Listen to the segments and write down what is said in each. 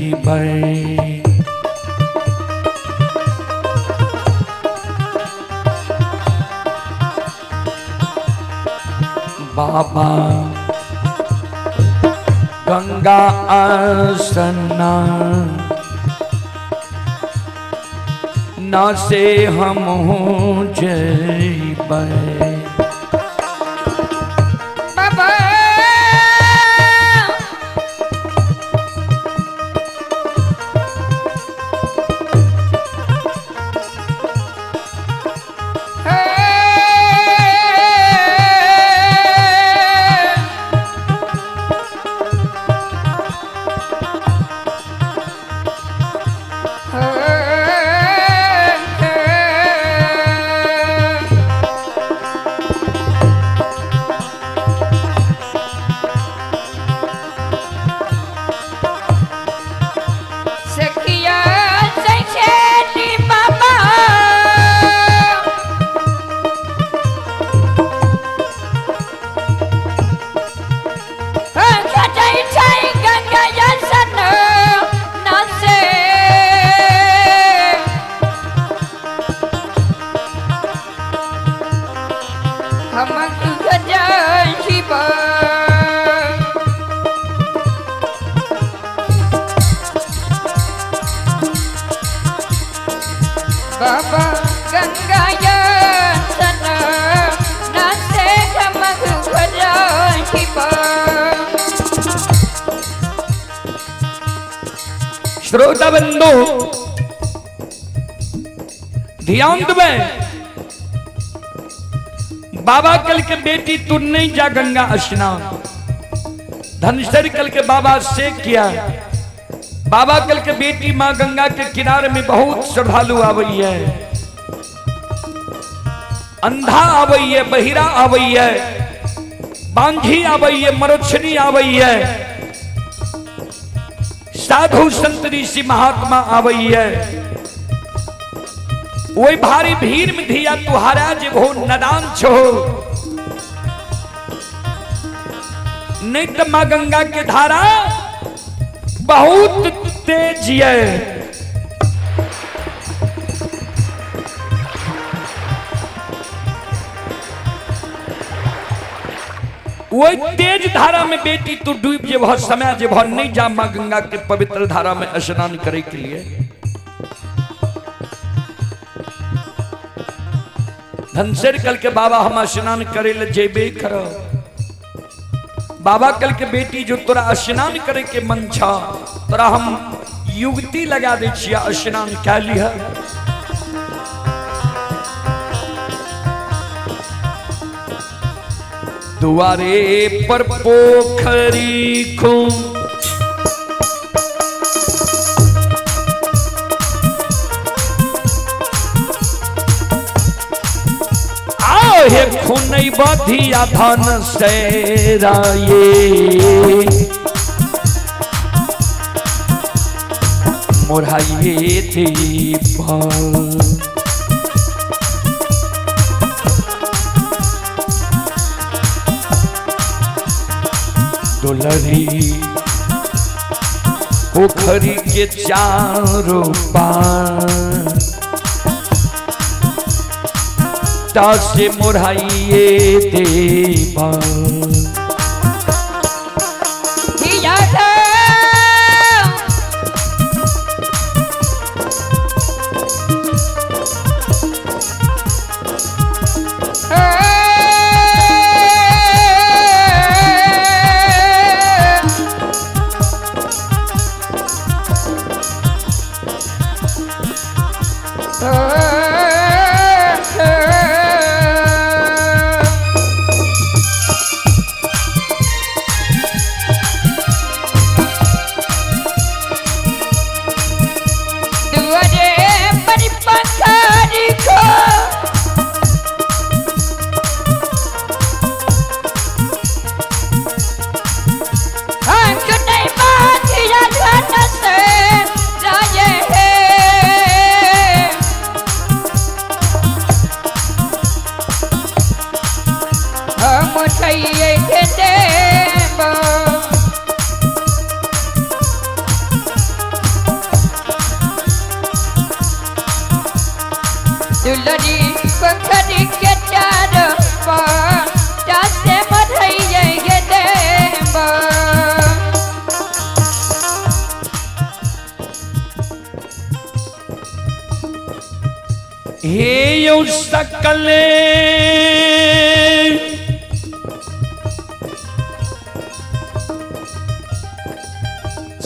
जइबै। बाबा गंगा स्नान न से हम जइबै। बाबा बाबा गंगा सन नाचे हमक भजाइबा। श्रोता बंधु ध्यान देवे। बाबा कल के बेटी तू नहीं जा गंगा स्नान। धनसर कल के बाबा से किया। बाबा कल के बेटी मां गंगा के किनारे में बहुत श्रद्धालु आवई है। अंधा आवई है, बहिरा आवई है, बांझी आवई है, मरोछनी आवई है, साधु संत ऋषि महात्मा आवई है। वही भारी भीड़ में धिया तुहारा जे भो नदान छो। नहीं तो मां गंगा के धारा बहुत तेज है। वही तेज धारा में बेटी तू डूब जे बहुत समय जे बहुत नहीं जा मां गंगा के पवित्र धारा में स्नान करे के लिए। धनसर कल के बाबा हम स्नान करे ले जेबे करो। बाबा कल के बेटी जो तोरा स्नान करे के मन छा तोरा हम युक्ति लगा दे छिया स्नान क्या लिया। दुआरे पर पोखरी खो हे खुनई बधिया धन से राये मोराये दीप दुलरी पोखरी के चारों पार से मोराइए देवा। दुलरी पोखरी के चार पाटा से मधैये देवा हे यौ सकले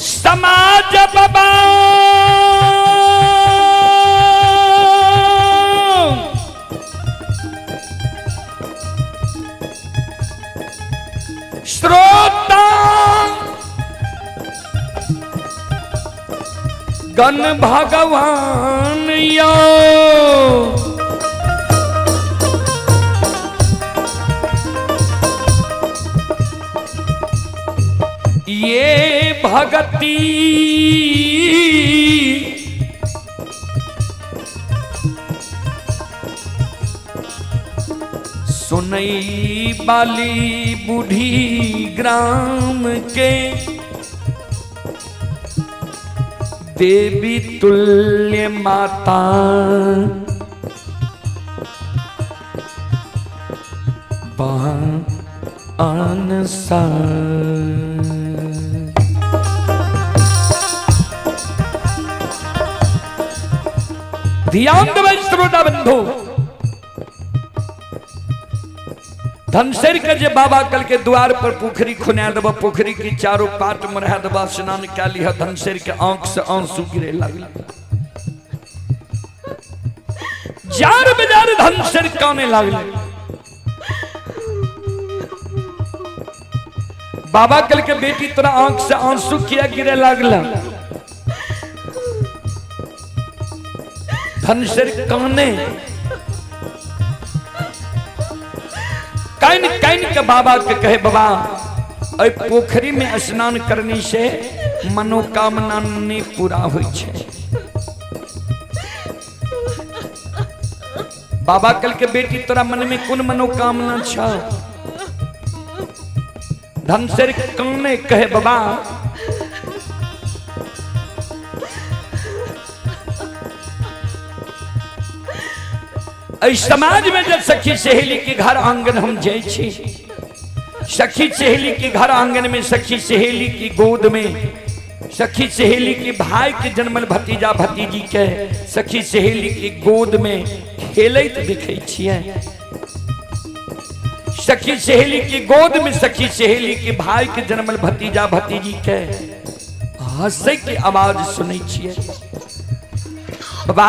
समाज बाबा श्रोता गण भगवान यो ये भगती सुनई बाली बूढ़ी ग्राम के देवी तुल्य माता आन सा ध्यान देवे श्रोता बंधु धनसेर के जे बाबा कल के द्वार पर पोखरी खुना देव पोखरी की चारों पाट में रह देव स्नान क्या लिया धनसेर के आंख से आंसू गिरे लगल जार बेजार धनसेर काने लगल बाबा कल के बेटी तोरा आंख से आंसू किया गिरे लगल धनसेर काने कैन कैन के बाबा के कहे बाबा अय पोखरी में स्नान करने से मनोकामना नहीं पूरा होई छे बाबा कल के बेटी तोरा मन में कौन मनोकामना छ धनसेर काने कहे बाबा समाज में जब सखी सहेली के घर आंगन हम जाए सखी सहेली के घर आंगन में सखी सहेली की गोद में सखी सहेली के भाई के जन्मल भतीजा भतीजी के सखी सहेली की गोद में खेलत देखे छिए सखी सहेली की गोद में सखी सहेली के भाई के जन्मल भतीजा भतीजी के हंसे की आवाज सुनै छिए बाबा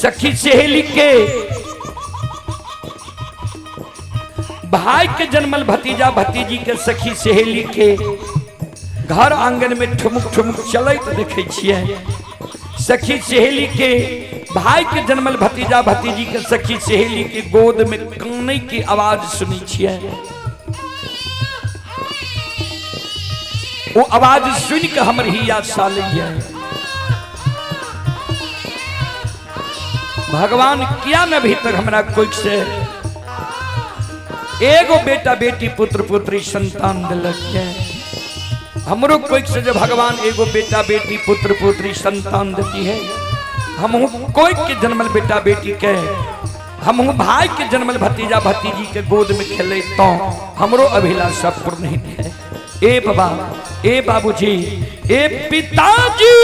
सखी सहेली के भाई के जन्मल भतीजा भतीजी के सखी सहेली के घर आंगन में ठुमुक ठुमुक चलत देखे छिए सखी सहेली के भाई के जन्मल भतीजा भतीजी के सखी सहेली के गोद में काने की आवाज सुनी छिए वो आवाज सुन के हमर हिया सालैया भगवान किया न भीतर हमरा कोई से एगो बेटा बेटी पुत्र पुत्री संतान दिलक है हमरो कोई से जो भगवान एगो बेटा बेटी पुत्र पुत्री संतान देती है हम कोई के जन्मल बेटा बेटी के हम भाई के जन्मल भतीजा भतीजी के गोद में खेले तो हमरो अभिलाषा पूर्ण नहीं है ए बाबा ए बाबूजी ए पिताजी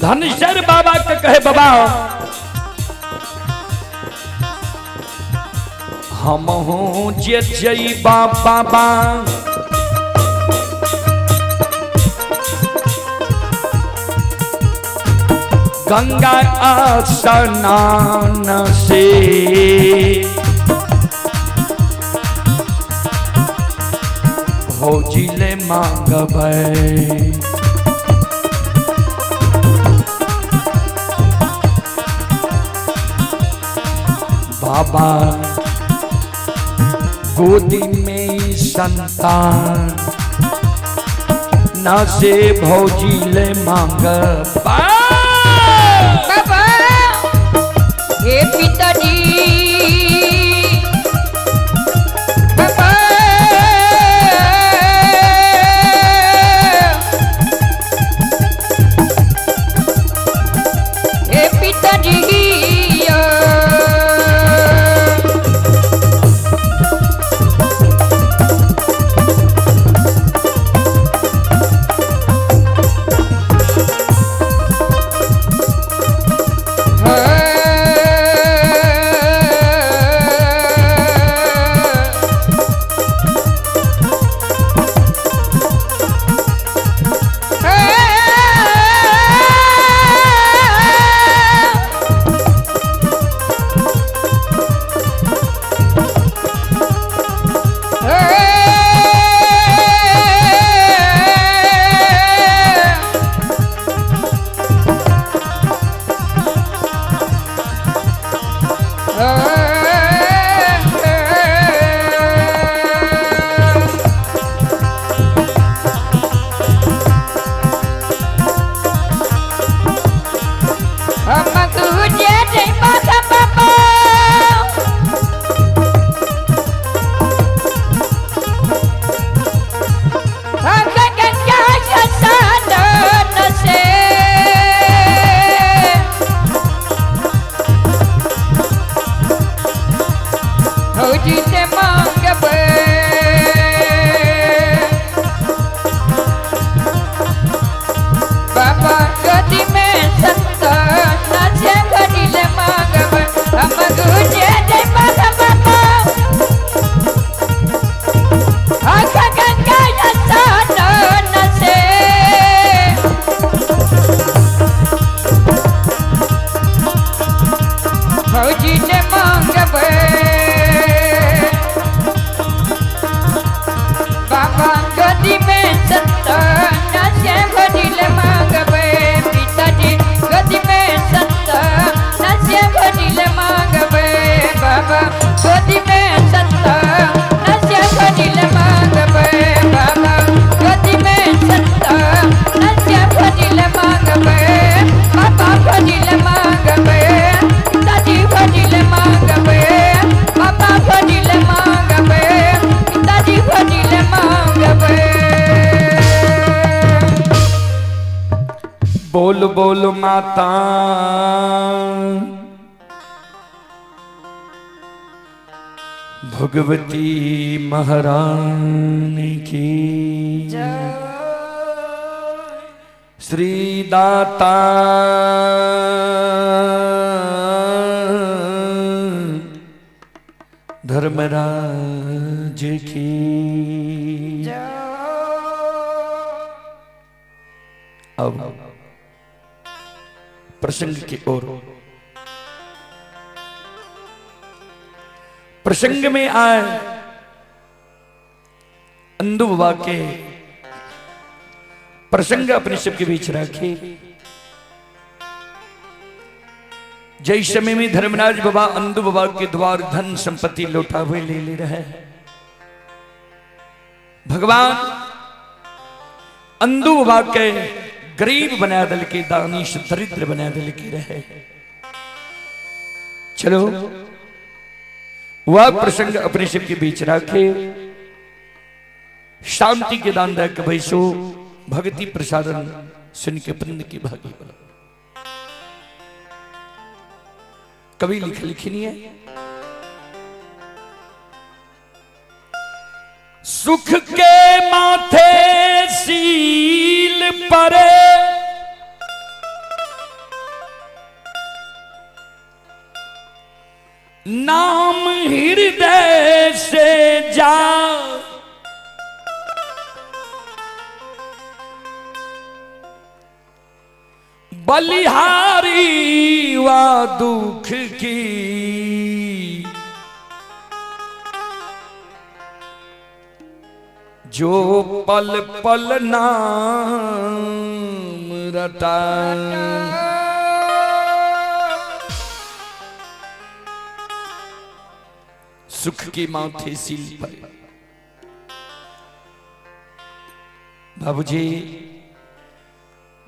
धनेश्वर बाबा के कहे बाबा हम हूँ जे जईबा बाबा गंगा स्नान से भौजिले मांगबै बाबा गोदी में संतान न से भौजिले मांगबै बाबा हे पिताजी बाबा हे पिताजी बोल बोल माता भगवती महारानी की श्री दाता धर्मराज की अब प्रसंग की ओर प्रसंग में आए अंधु बाबा के प्रसंग अपने सबके बीच रखे। जय समय में धर्मराज बाबा अंधु बाबा के द्वार धन संपत्ति लौटा हुए ले रहे हैं। भगवान अंधु बाबा के गरीब बना दल के दानिश दरिद्र बना दल के रहे। चलो वह प्रसंग अपने सब के बीच रखे। शांति के दान रख भैसो भक्ति प्रसारण सुन के बंद की भागी बना। कवि लिखनी है सुख के माथे सील परे नाम हृदय से जा बलिहारी वा दुख की जो पल पल नाम रटा सुख की माथे सील पर। बाबूजी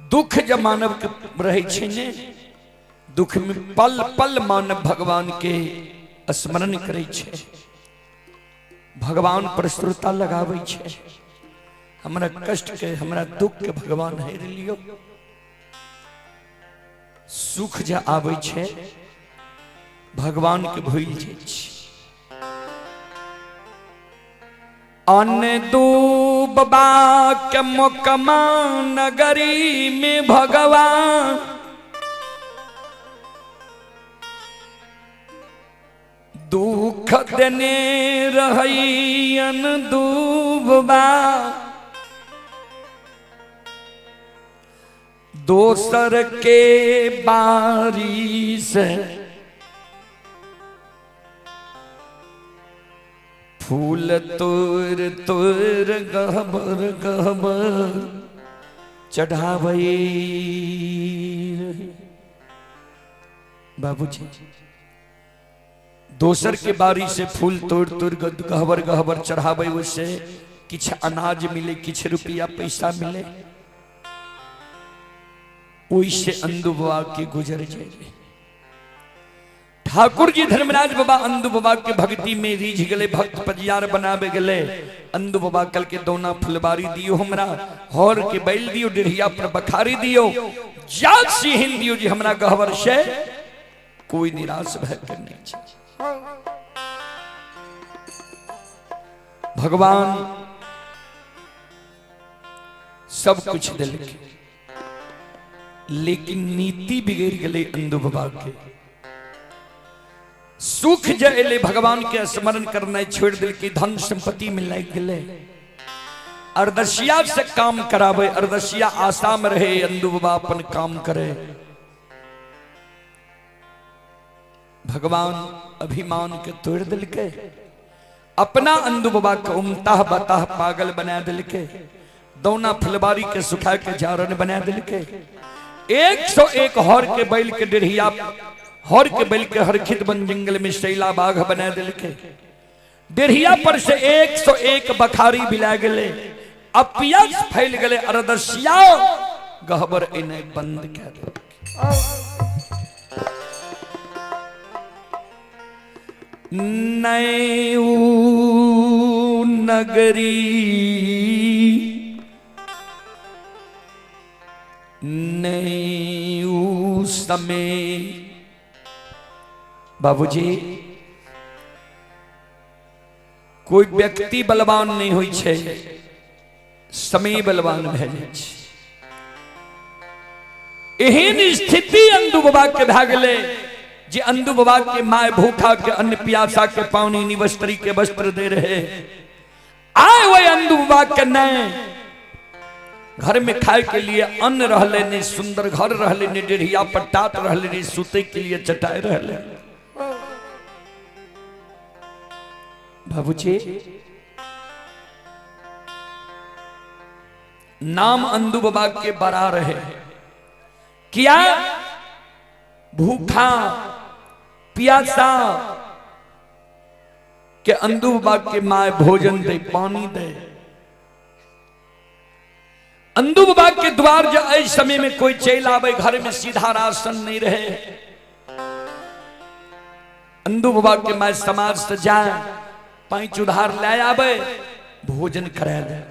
दुख जब मानव के रहे छे ने दुख में पल पल मानव भगवान के स्मरण करे छे, भगवान पर श्रोता लगावे छे। हमरा कष्ट के हमरा दुख के भगवान हेर लियो। सुख जे आवे छे भगवान के भूल जाय छे। अन्न दूबा के मोकमा नगरी में भगवान दुख देने रही। अन्न दूबा दोसर के बारी से फूल तोर तोर गहबर गहबर चढ़ावे। बाबूजी दोसर के बारी से फूल तोड़ तोड़ गहबर गहबर चढ़ावे, उससे किछ अनाज मिले, किछ रुपया पैसा मिले, ओइसे अंधु बाबा के गुजर जाए। ठाकुर जी धर्मराज बाबा अंधु बाबा के भक्ति में रीझ गले, भक्त पजियार बनावे गले। अंधु बाबा कल के दोना फुलबारी दियो, हमरा हौर के बैल दियो, डेढ़िया पर बखारी दियो, जाग सिंह दियो जी हमरा गहवर से कोई निराश भय कर नहीं छे। भगवान सब कुछ दिल के, लेकिन नीति बिगड़ गले अंधु बाबा के। सुख जले भगवान के स्मरण करना छोड़ दिल की, धन संपत्ति में लग गए। अरदसिया से काम करावे, अरदसिया आशा में रहे अंधु बाबा अपन काम करे। भगवान अभिमान के तोड़ दिल के, अपना अंधु बाबा के उमताह बताह पागल बना दिल के, दौना फुलबारी के सुखा के जारन बना दिल के। 101 हौर के बैल के डेढ़िया, हौर के बैल के हरखित बन जंगल में शैला बाघ बना दिल के। डेढ़िया पर से 101 बखारी बिला गले, अपियस फैल गले। अरदसिया गहबर इन्हें बंद कर दिल। नयू नगरी नयू समय। बाबूजी कोई व्यक्ति बलवान नहीं होई छे, समय बलवान भे जाय छे। एहन स्थिति अंधु बाबा के भे गेले जे अंधु बाबा के माय भूखा के अन्न प्यासा के पानी निवस्त्री के वस्त्र दे रहे। आए वो अंधु बाबा के नए घर में खाए के लिए अन्न रहले, नहीं सुंदर घर रहले, नहीं डेढ़िया पटात रहले, नहीं सूते के लिए चटाई रहले। बाबूजी नाम अंधु बाबा के बड़ा रहे। क्या भूखा प्यासा के अंधु बाबा के माए भोजन दे, पानी दे। अंधु बाबा के द्वार जो इस समय में कोई चल आवे, घर में सीधा राशन नहीं रहे। अंधु बाबा के माए समाज से जाए, 5 उधार ले आवे, भोजन करा दे।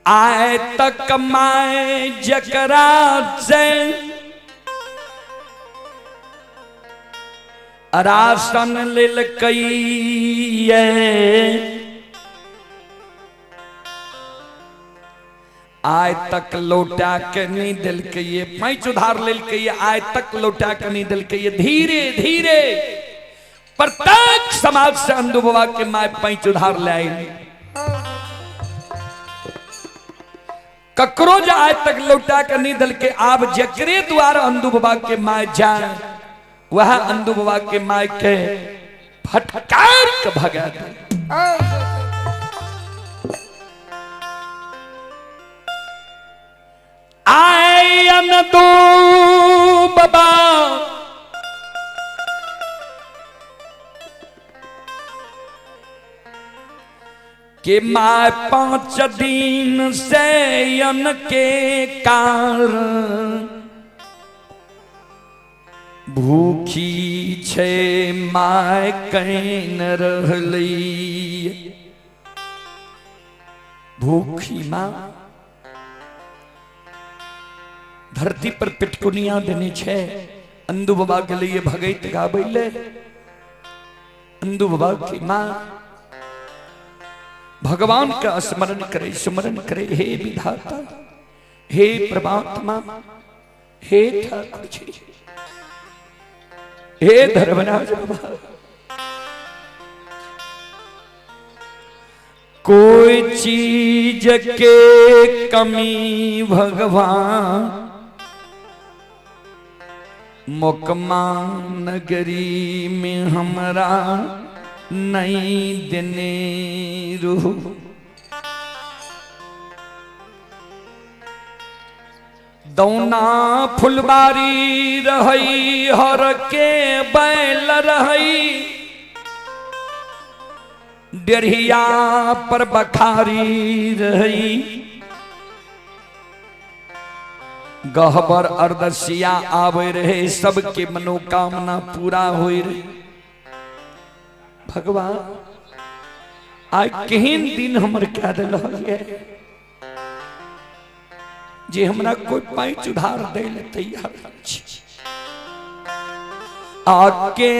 आए तक माए जकरा से राशन लेल कई आय तक लौटा के नहीं दिल के ये पैंच उधार लेल के ये आय तक लौटा के नहीं दिल के ये धीरे धीरे प्रत्येक समाज से अंधु बाबा के माय पैंच उधार ले आई ककरो जा आय तक लौटा के नहीं दिल के आप जकरे द्वारा अंधु बाबा के माय जाए वह अंधु बाबा के माय के फटकार के भगा दे। आए अंधु बाबा के माय 5 दिन से यन के कारण भूखी छे माय कैन रहली भूखी माँ धरती पर पिटकुनिया देने छे अंधु बाबा के लिए भगत गाबैले अंधु बाबा की माँ भगवान का स्मरण करे सुमरण करे हे विधाता हे परमात्मा हे ठाकुर जी हे धर्मराज बाबा कोई चीज के कमी भगवान मोकमा नगरी में हमरा नहीं देने रूह दौना फुलबारी रही हर के बैल रही डेढ़िया पर बखारी रही गहबर अर्दसिया आवे रहे सबके मनोकामना पूरा हो रही भगवान आज केहन दिन हमर क्या दिल जे हमरा कोई पैंच उधार दे ले तैयार आके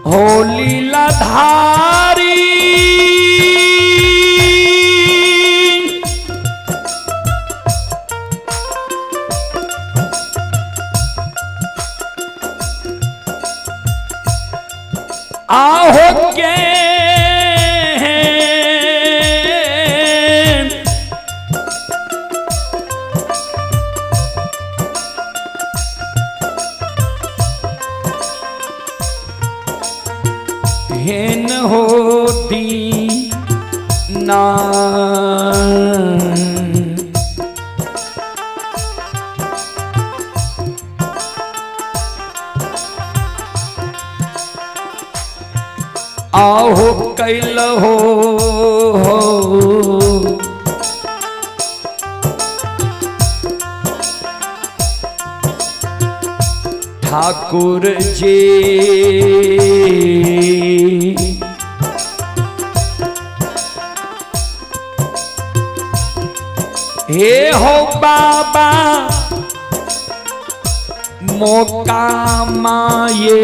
हो लीलाधारी आहो के हेन होती ना आहो कैल हो ठाकुर जी हे हो बाबा मौका माये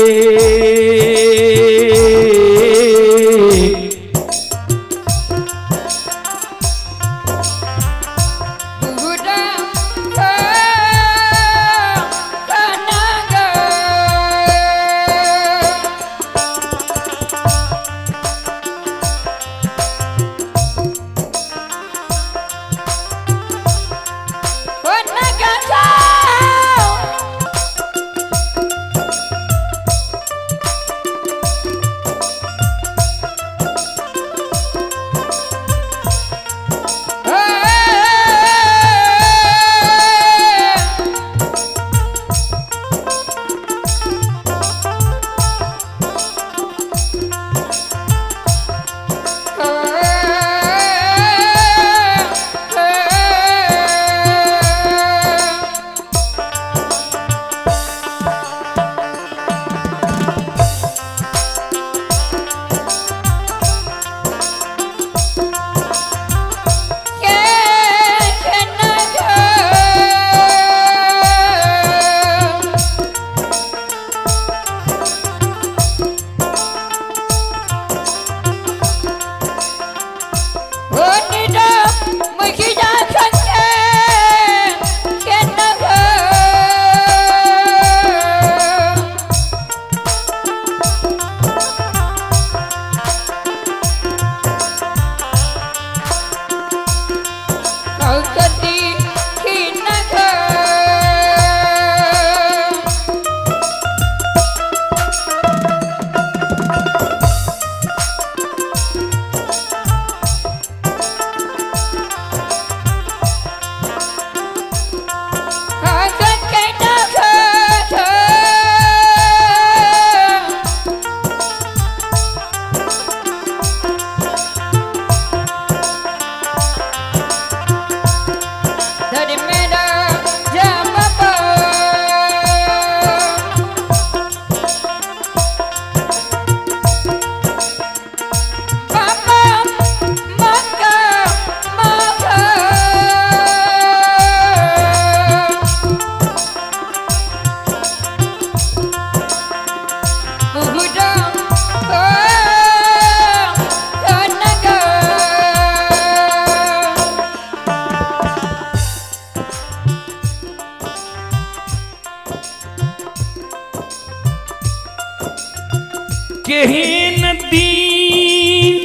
केहन दीन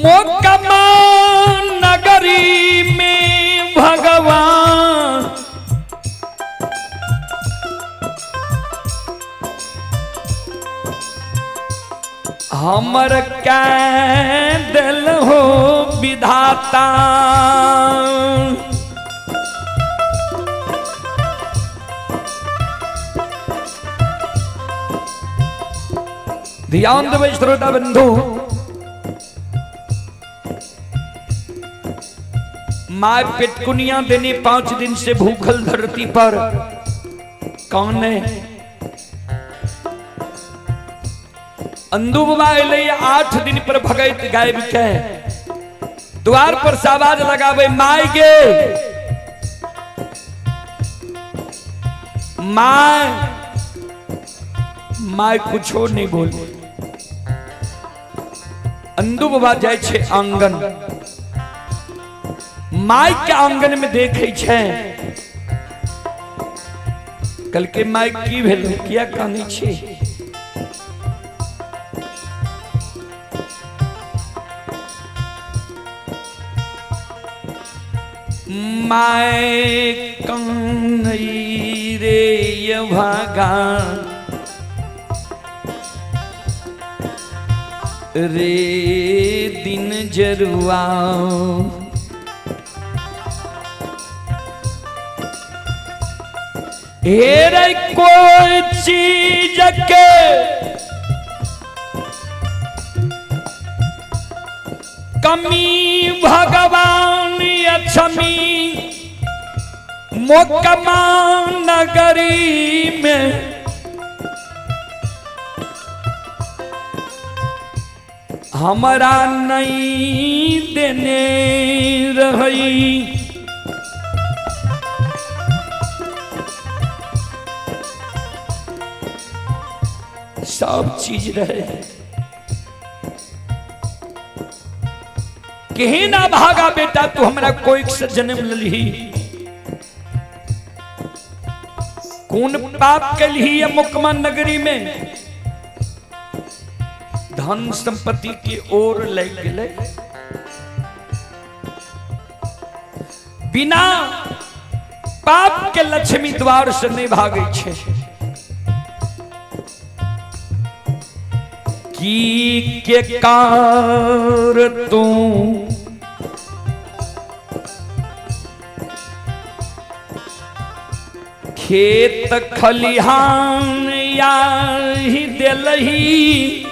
मोकमा नगरी में भगवान हमर कैदल हो विधाता ध्यान देवे श्रोता बंधु, माँ पेटकुनिया देने 5 दिन से भूखल धरती पर कौन है? अंधु बाबा ले 8 दिन पर भगत गायब के द्वार पर साबाज लगावे माय गे माय कुछो नहीं बोल। अंधु बाबा जाय छे आंगन, माय के आंगन में देखे छे कल के माय की भेल किया कानी छे? माय कन्हई रे ये भागा रे दिन जरुआ हेरे कोई चीज के कमी भगवान अक्षमी मोकमा नगरी में हमारा नहीं देने रही। सब चीज रहे कहीं ना भागा बेटा तू हमरा कोई से जन्म लली कौन पाप कलही है मुकमा नगरी में धन संपत्ति की ओर ले गए बिना पाप के लक्ष्मी द्वार से नहीं भागे छे की के कार तू खेत खलिहान या ही दिलही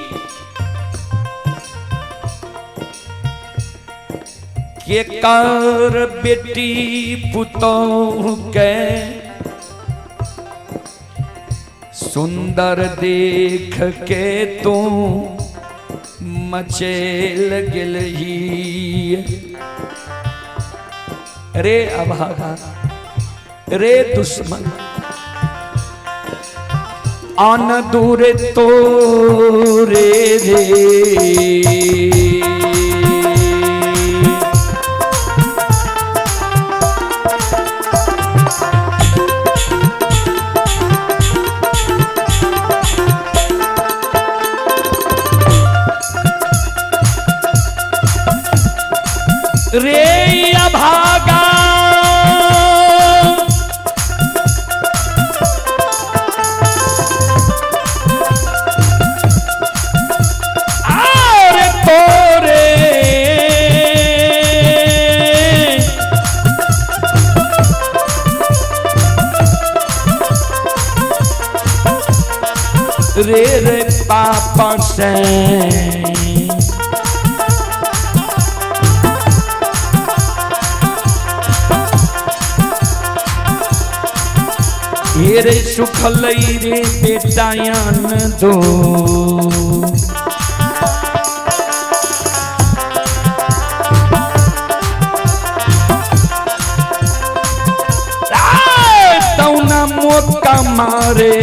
के कार बेटी पुतोह के सुंदर देख के तू मचेल गेलही रे अभागा रे दुश्मन आन दूर तो रे रे रे अभागा आरे तोरे रे रे पापा से रे सुखलई रे बेटायन दो तौना मौका मारे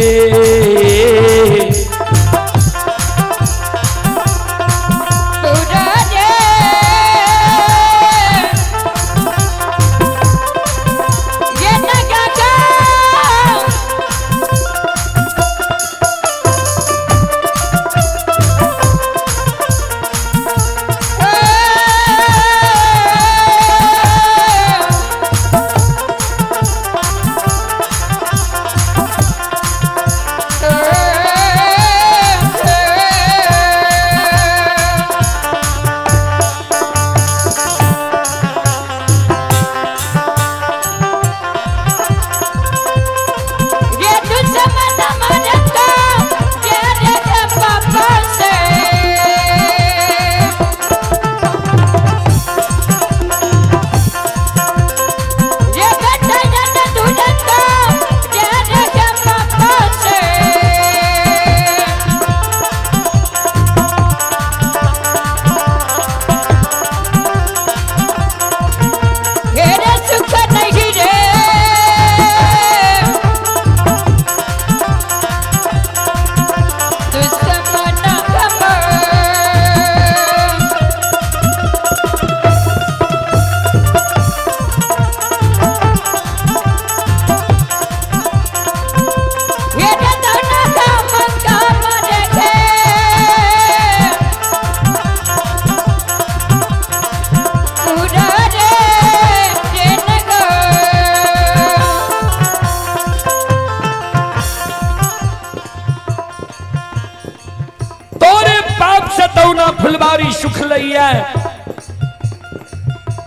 फुलबारी सुख लइया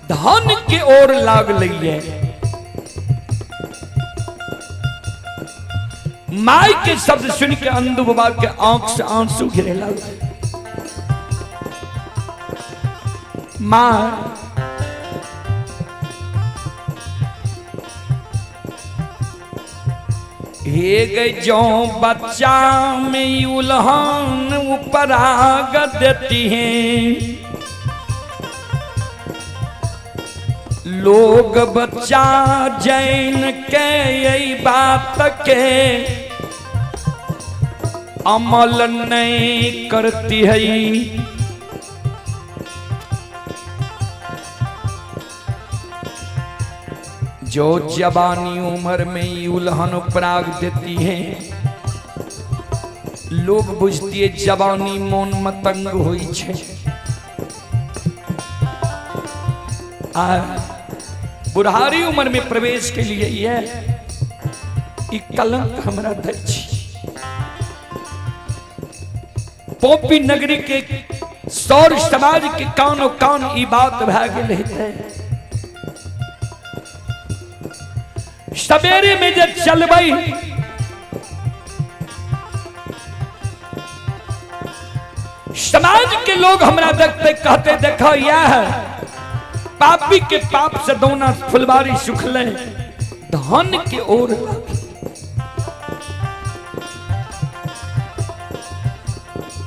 धन के ओर लाग लइया। माई के शब्द सुन के अंधु बाबा के आंख से आंसू गिरे लगे। माँ हे गई जो बच्चा में उल्हान ऊपर आग देती हैं, लोग बच्चा जैन के यही बात के अमल नहीं करती है। जो जवानी उम्र में उल्हन पराग देती है, लोग बुझती है जवानी मन मतंग हुई छे। बुढ़ारी उम्र में प्रवेश के लिए यह कलंक हमरा दैछि। पोपी नगरी के सौर समाज के कानो कान ई बात भए गेल है। सवेरे में जब चलबई समाज के लोग हमरा देखते कहते देखो यह पापी के पाप से दोना फुलबारी सुखले धन के ओर।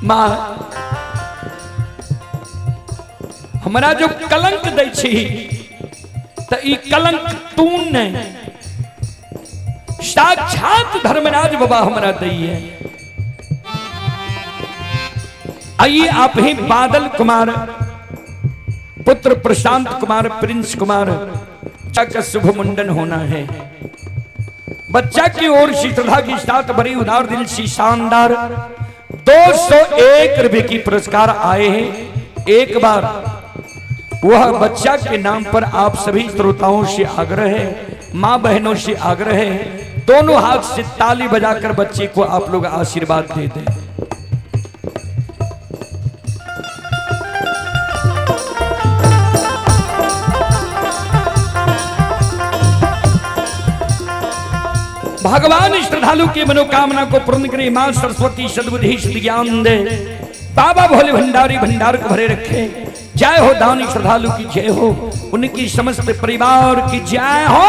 माँ हमरा जो कलंक दै छी त ई कलंक तू नहीं साक्षात धर्मराज बाबा हमरा दैये। आइए आप ही बादल कुमार पुत्र प्रशांत कुमार प्रिंस कुमार का शुभ मुंडन होना है। बच्चा की ओर शीतलता की साथ बड़ी उदार दिल सी शानदार 201 रुपए की पुरस्कार आए हैं। एक बार वह बच्चा के नाम पर आप सभी श्रोताओं से आग्रह है, मां बहनों से आग्रह है, दोनों हाथ से ताली बजाकर बच्चे को आप लोग आशीर्वाद दे दें। भगवान श्रद्धालु की मनोकामना को पूर्ण करे। मां सरस्वती सद्बुद्धि ज्ञान दे। बाबा भोले भंडारी भंडार को भरे रखे। जय हो दानी श्रद्धालु की जय हो, उनकी समस्त परिवार की जय हो।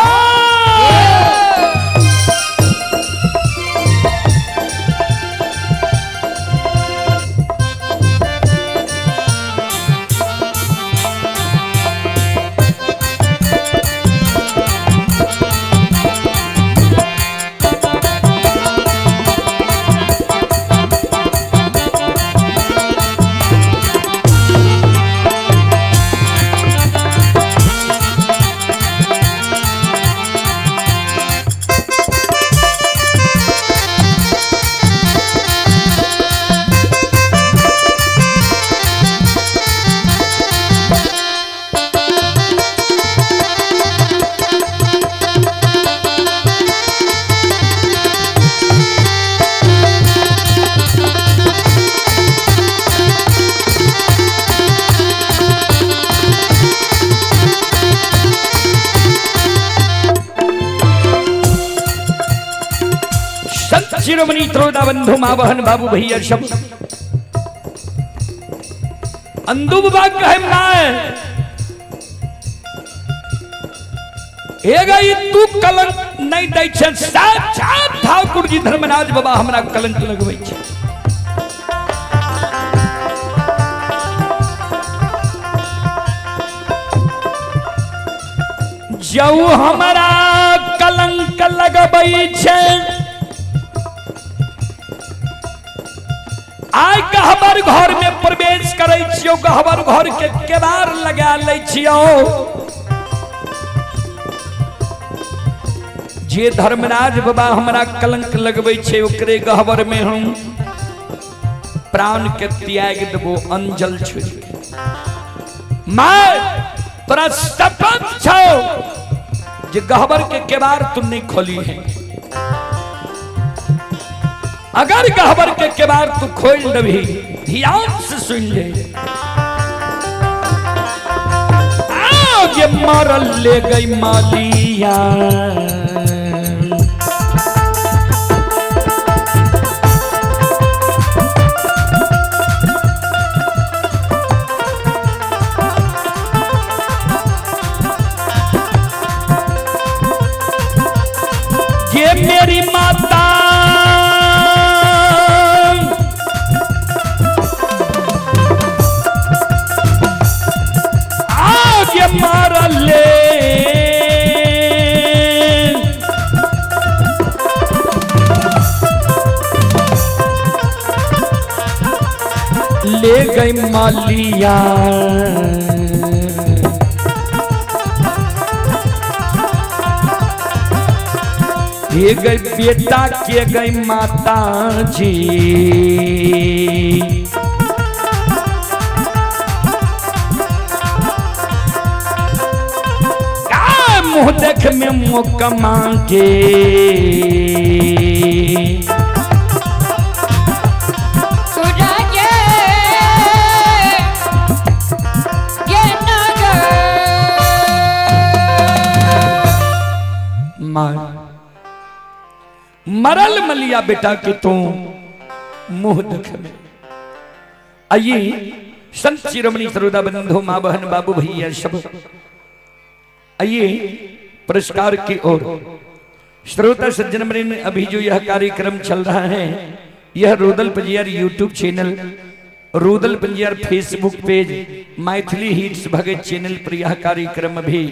शिरोमणि त्रोदा बंधु मां बहन बाबू भैया सब अंधु बाबा कहे मां हेगा ई तू कलंक नहीं दै छै। साक्षात ठाकुर जी धर्मराज बाबा हमरा कलंक लगबै छै। जऊ हमरा कलंक लगबै छै, आइ कहबर घर में प्रवेश करे छियो, कहबर घर के केवाड़ लगा ले छियो। जे धर्मराज बाबा हमरा कलंक लगबै छै ओकरे गहबर में हम प्राण के त्याग देबो अंजल छोड़। मां तोरा शपथ छौ जे गहबर के केवाड़ तू नहीं खोली है। अगर गहबर के केवाड़ तू खोल देबी, ध्यान से सुन ले, जे मारल ले गई मालिया ये मेरी माता आज ये मारा ले गई मालिया ये गई बेटा के गई माता जी का मुंह देख में मौका मांगे मरल मलिया बेटा के तो मुंह देख में। आइए संत शिरोमणि सरोदा बंधु मां बहन बाबू भैया सब आइए पुरस्कार की ओर। श्रोता सज्जन वृंद अभी जो यह कार्यक्रम चल रहा है यह Rudal Panjiyar YouTube channel, Rudal Panjiyar Facebook page, Maithili hits Bhagat channel पर यह कार्यक्रम अभी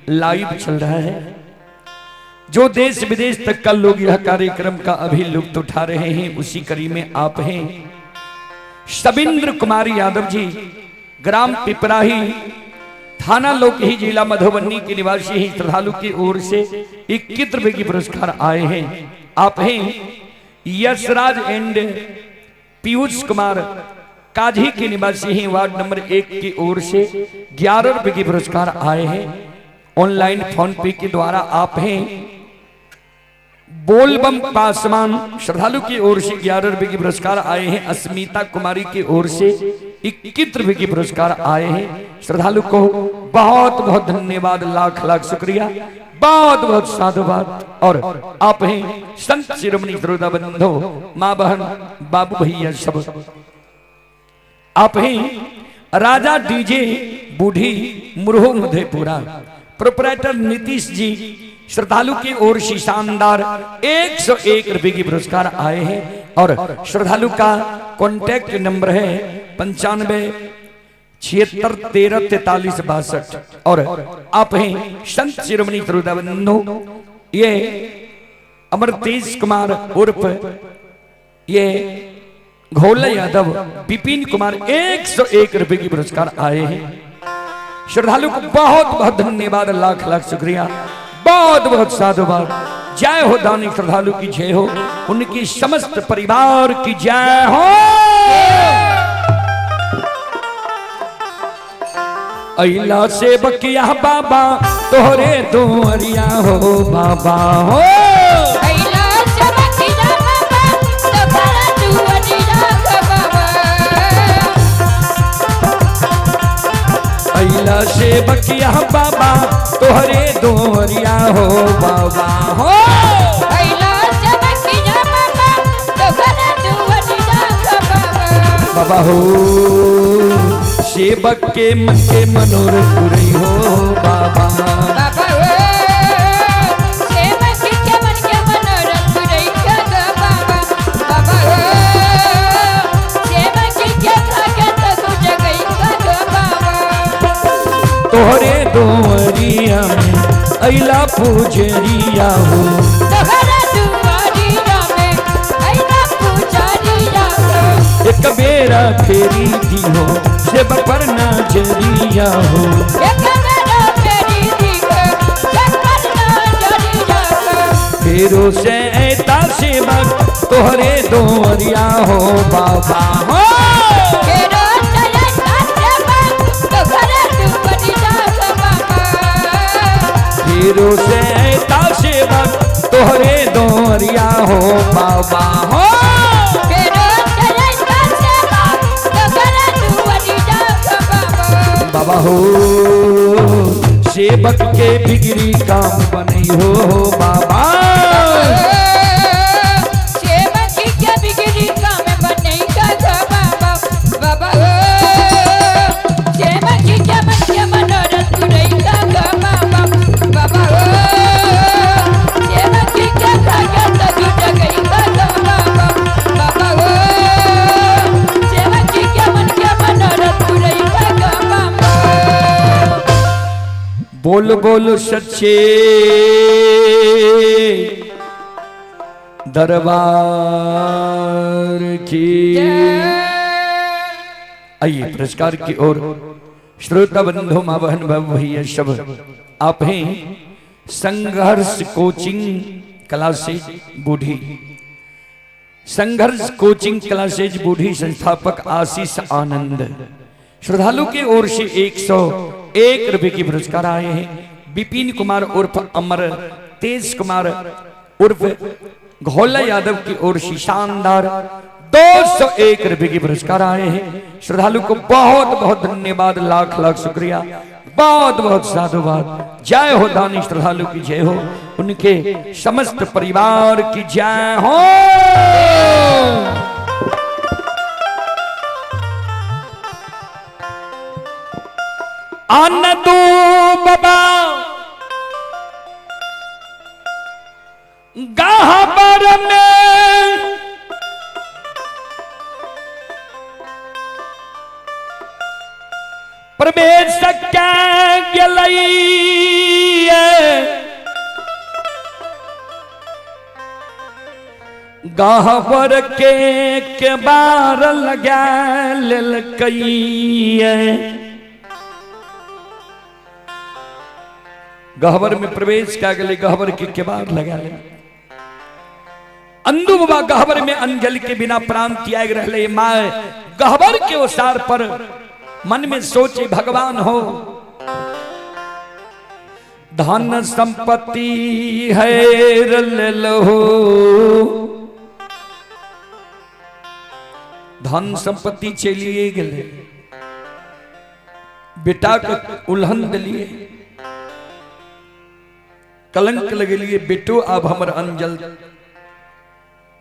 लाइव चल रहा है। जो देश विदेश तक का लोग यह कार्यक्रम का अभी लुत्फ उठा रहे हैं उसी कड़ी में आप हैं। शबिंद्र कुमार यादव जी ग्राम पिपराही थाना लोकही जिला मधुबनी के निवासी ही श्रद्धालु की ओर से 21 रुपए की पुरस्कार आए हैं। आप हैं यशराज एंड पीयूष कुमार काझी के निवासी हैं वार्ड नंबर 1 की ओर से 11 रुपए की पुरस्कार आए हैं। ऑनलाइन फोन पे के द्वारा आप हैं बोलबम पासवान श्रद्धालु की ओर से 11 रुपए की पुरस्कार आए हैं। अस्मिता कुमारी की ओर से 21 रुपए की पुरस्कार आए हैं। श्रद्धालु को बहुत बहुत धन्यवाद, लाख लाख शुक्रिया, बहुत बहुत साधुवाद। और आप हैं संत शिरोमणि सरोदा बंधु मां बहन बाबू भैया सब। आप हैं राजा डीजे बूढ़ी मुरहो मधेपुरा प्रोपराइटर नीतीश जी श्रद्धालु की ओर से शानदार 101 रुपए की पुरस्कार आए हैं। और श्रद्धालु का कॉन्टैक्ट नंबर है 95 76 13 43 62। और आप हैं संत शिरोमणि सरोदा बंधु ये अमरतेज कुमार उर्फ ये घोला यादव विपिन कुमार 101 रुपए की पुरस्कार आए हैं। श्रद्धालु को बहुत बहुत धन्यवाद, लाख लाख शुक्रिया, बहुत बहुत साधुवाद। जय हो दानी श्रद्धालु की जय हो, उनकी समस्त परिवार की जय हो। अइला से बकिया बाबा तोहरे दोहरिया हो बाबा हो। अइला से बकिया बाबा तोहरे दोहरिया हो बाबा हो। अइला से बकिया बाबा तोहरे दोहरिया हो बाबा हो। सेवक के मन के मनोरथ पूरी हो बाबा बाबा हो। सेवक के मन के मनोरथ पूरी हो बाबा बाबा हो। सेवक के भगत को जगई हो बाबा। तोहरे दोहरिया में अइला पूजरिया हो। तोहरे दोहरिया में अइला पूजरिया हो। एक बेरा फेरी दी हो सेवक पर नजरिया हो। एक बेरा फेरी दी हो सेवक पर नजरिया हो। फेरो से ऐता सेवक तोहरे दोहरिया हो बाबा हो। फेरो से ऐता सेवक तोहरे दोहरिया हो बाबा हो। बाबा हो सेवक के बिगड़ी काम बनी हो बाबा। सेवक के बिगड़ी काम बनेगा बाबा बाबा। सेवक के मन के मनोरथ पुरेगा बाबा बाबा। सेवक के भाग्य जुट गई बाबा बाबा। सेवक के मन के मनोरथ पुरेगा बाबा। बोल बोल सच्चे दरबार की। आइए पुरस्कार की ओर। श्रोता बंधु मां बहन भैया सब आप हैं संघर्ष कोचिंग क्लासेज बूढ़ी। संघर्ष कोचिंग क्लासेज बूढ़ी संस्थापक आशीष आनंद श्रद्धालु की ओर से 101 रुपए की पुरस्कार आए हैं। विपिन कुमार उर्फ अमर, तेज कुमार उर्फ घोला यादव की ओर से शानदार 201 रुपए की पुरस्कार आए हैं। श्रद्धालु को बहुत बहुत धन्यवाद, लाख लाख शुक्रिया, बहुत बहुत साधुवाद। जय हो दानी श्रद्धालु की जय हो, उनके समस्त परिवार की जय हो। आनंदू बाबा गहबर में प्रवेश गलई गहबर के बार लगा ललकई। गहबर में प्रवेश क्या गले गहबर के केबार लगा ले। अंधु बाबा गहबर में अंजल के बिना प्राण त्याग रहे। माए गहबर के ओसार पर मन में सोचे भगवान हो। धन संपत्ति है लो, धन संपत्ति चलिए गले, बेटा के उल्हन दिलिए, कलंक लगे लिए। बेटो अब हमर अंजल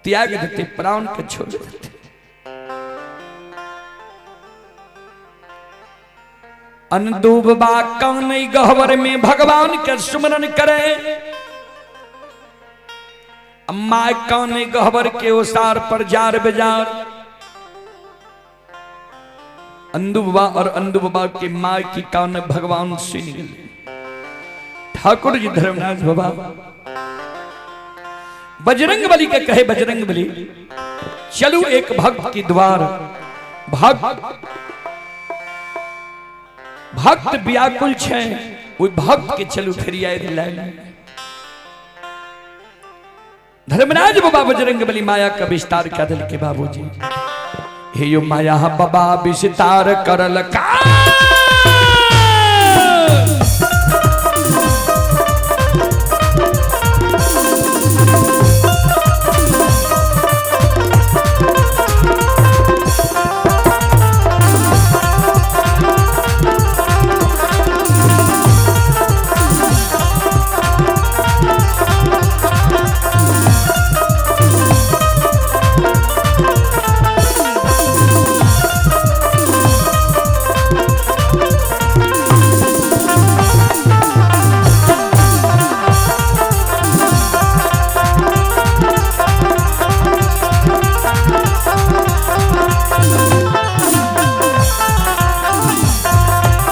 त्याग देते, प्राण के छोड़ देते। अंदूबा कौन गहवर में भगवान के सुमरन करे। अम्मा कौन गहवर के ओसार पर जार बेजार। अंदुबा और अंदुबा के माँ की कान भगवान सुन गए। ठाकुर जी धर्मनाथ बाबा बजरंग बली के कहे, बजरंग बली चलू एक भक्त की द्वार। भक्त व्याकुल छे, वो भक्त के चलू फिर आए दिलाए। धर्मराज बाबा बजरंग बली माया का विस्तार का दिल के बाबूजी। हे यो माया बाबा विस्तार करल का।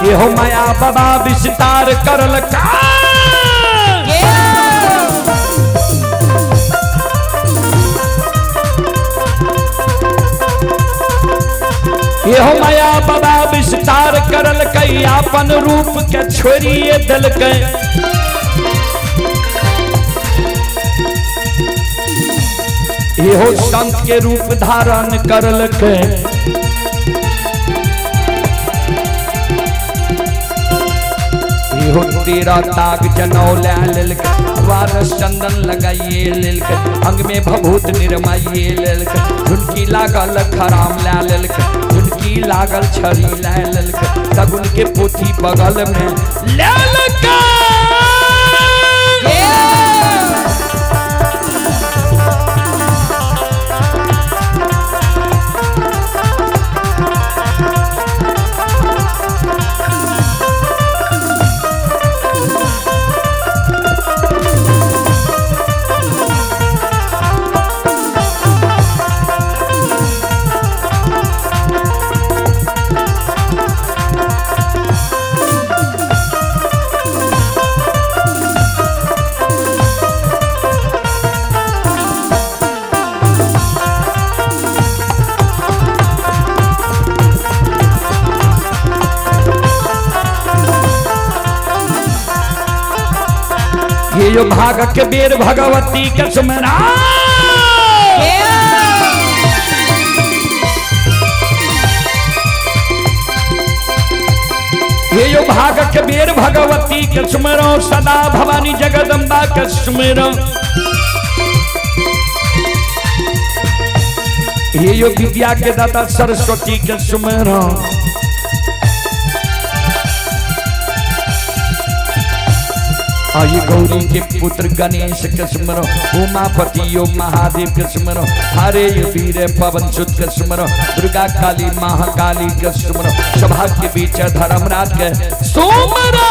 ये हो माया बाबा विस्तार करल का। ये हो माया बाबा विस्तार करल कई, आपन रूप के छोड़िए दल के। ये हो संत के रूप धारण करल के। हो तेरा ताग जनौ ललक, वारस चंदन लगाइए ललक, अंग में भभूत निर्माइए ललक, झुनकी लागल खराम ललक, झुनकी लागल छरी ललक, सगुन के पोथी बगल में ललक। जो भाग के बेर भगवती के सुमरा ये जो भाग के बेर भगवती के सुमरो सदा भवानी जगदम्बा के सुमरो ये जो विद्या के दाता सरस्वती के सुमरो ये गौरी के पुत्र गणेश के सुमरो उमापति यो महादेव के सुमरो हरे यो वीर पवन सुत के सुमरो दुर्गा काली महाकाली के सुमरो सभा के बीच धर्मराज के सुमरो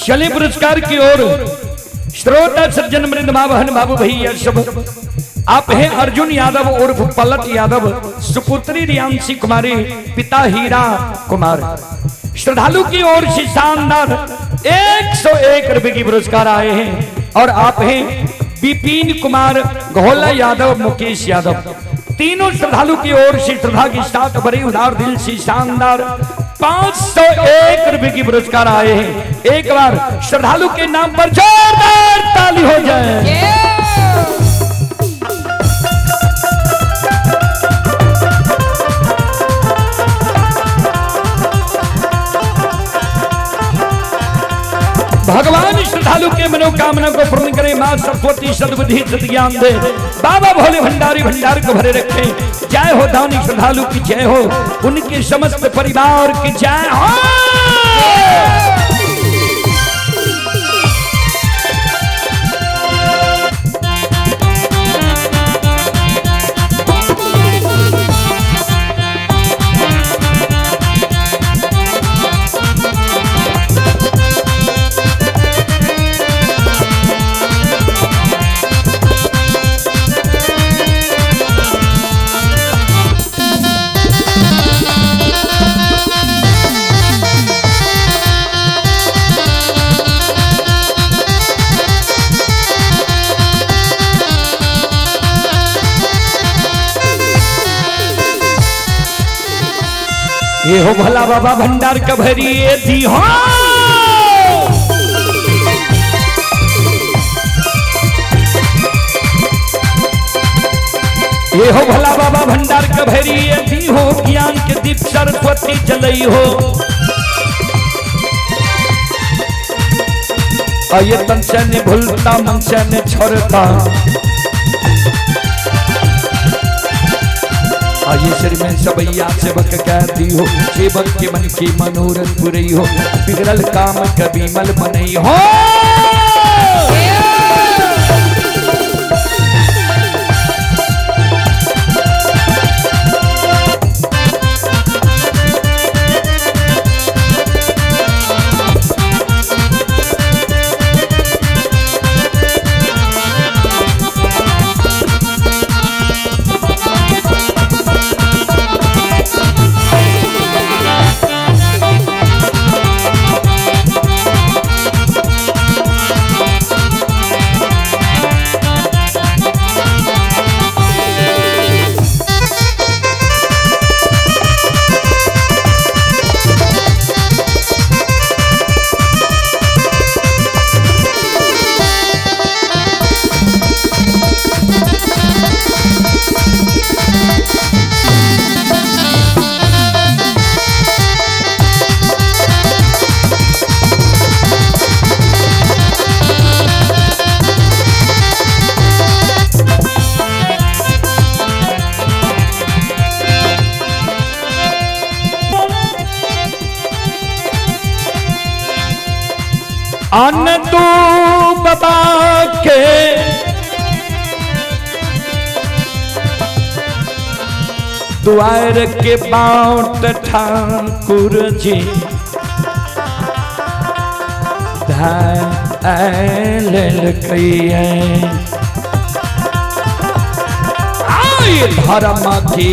चले पुरस्कार की ओर श्रोता सज्जन मृदमावहन बाबू भैया सब आप हैं अर्जुन यादव उर्फ पलट यादव सुपुत्री रियांशी कुमारी पिता हीरा कुमार श्रद्धालु की ओर से शानदार 101 रुपए की पुरस्कार आए हैं और आप हैं विपिन कुमार घोला यादव मुकेश यादव तीनों श्रद्धालु की ओर से श्रद्धा के साथ बड़े उदार दिल से शानदार 501 रुपए की पुरस्कार आए हैं। एक बार श्रद्धालु के नाम पर जोरदार ताली हो जाए। भगवान श्रद्धालु के मनोकामना को पूर्ण करे, मां सरस्वती सद्बुद्धि सद्ज्ञान दे, बाबा भोले भंडारी भंडार को भरे रखे। जय हो दानी श्रद्धालु की जय हो, उनके समस्त परिवार की जय हो। ये हो भला बाबा भंडार का भरी दी हो, ये हो भला बाबा भंडार का भरी दी हो, ज्ञान के दीप सरस्वती जलई हो। ये तन से न भूलता मन से न छोड़ता, ये सिर में सबैया सेवक कहती हो, सेवक के मन की मनोरथ पूरी हो, बिगड़ल काम कभी मल बनई हो। द्वार के बाट ठाकुर जी धर्म की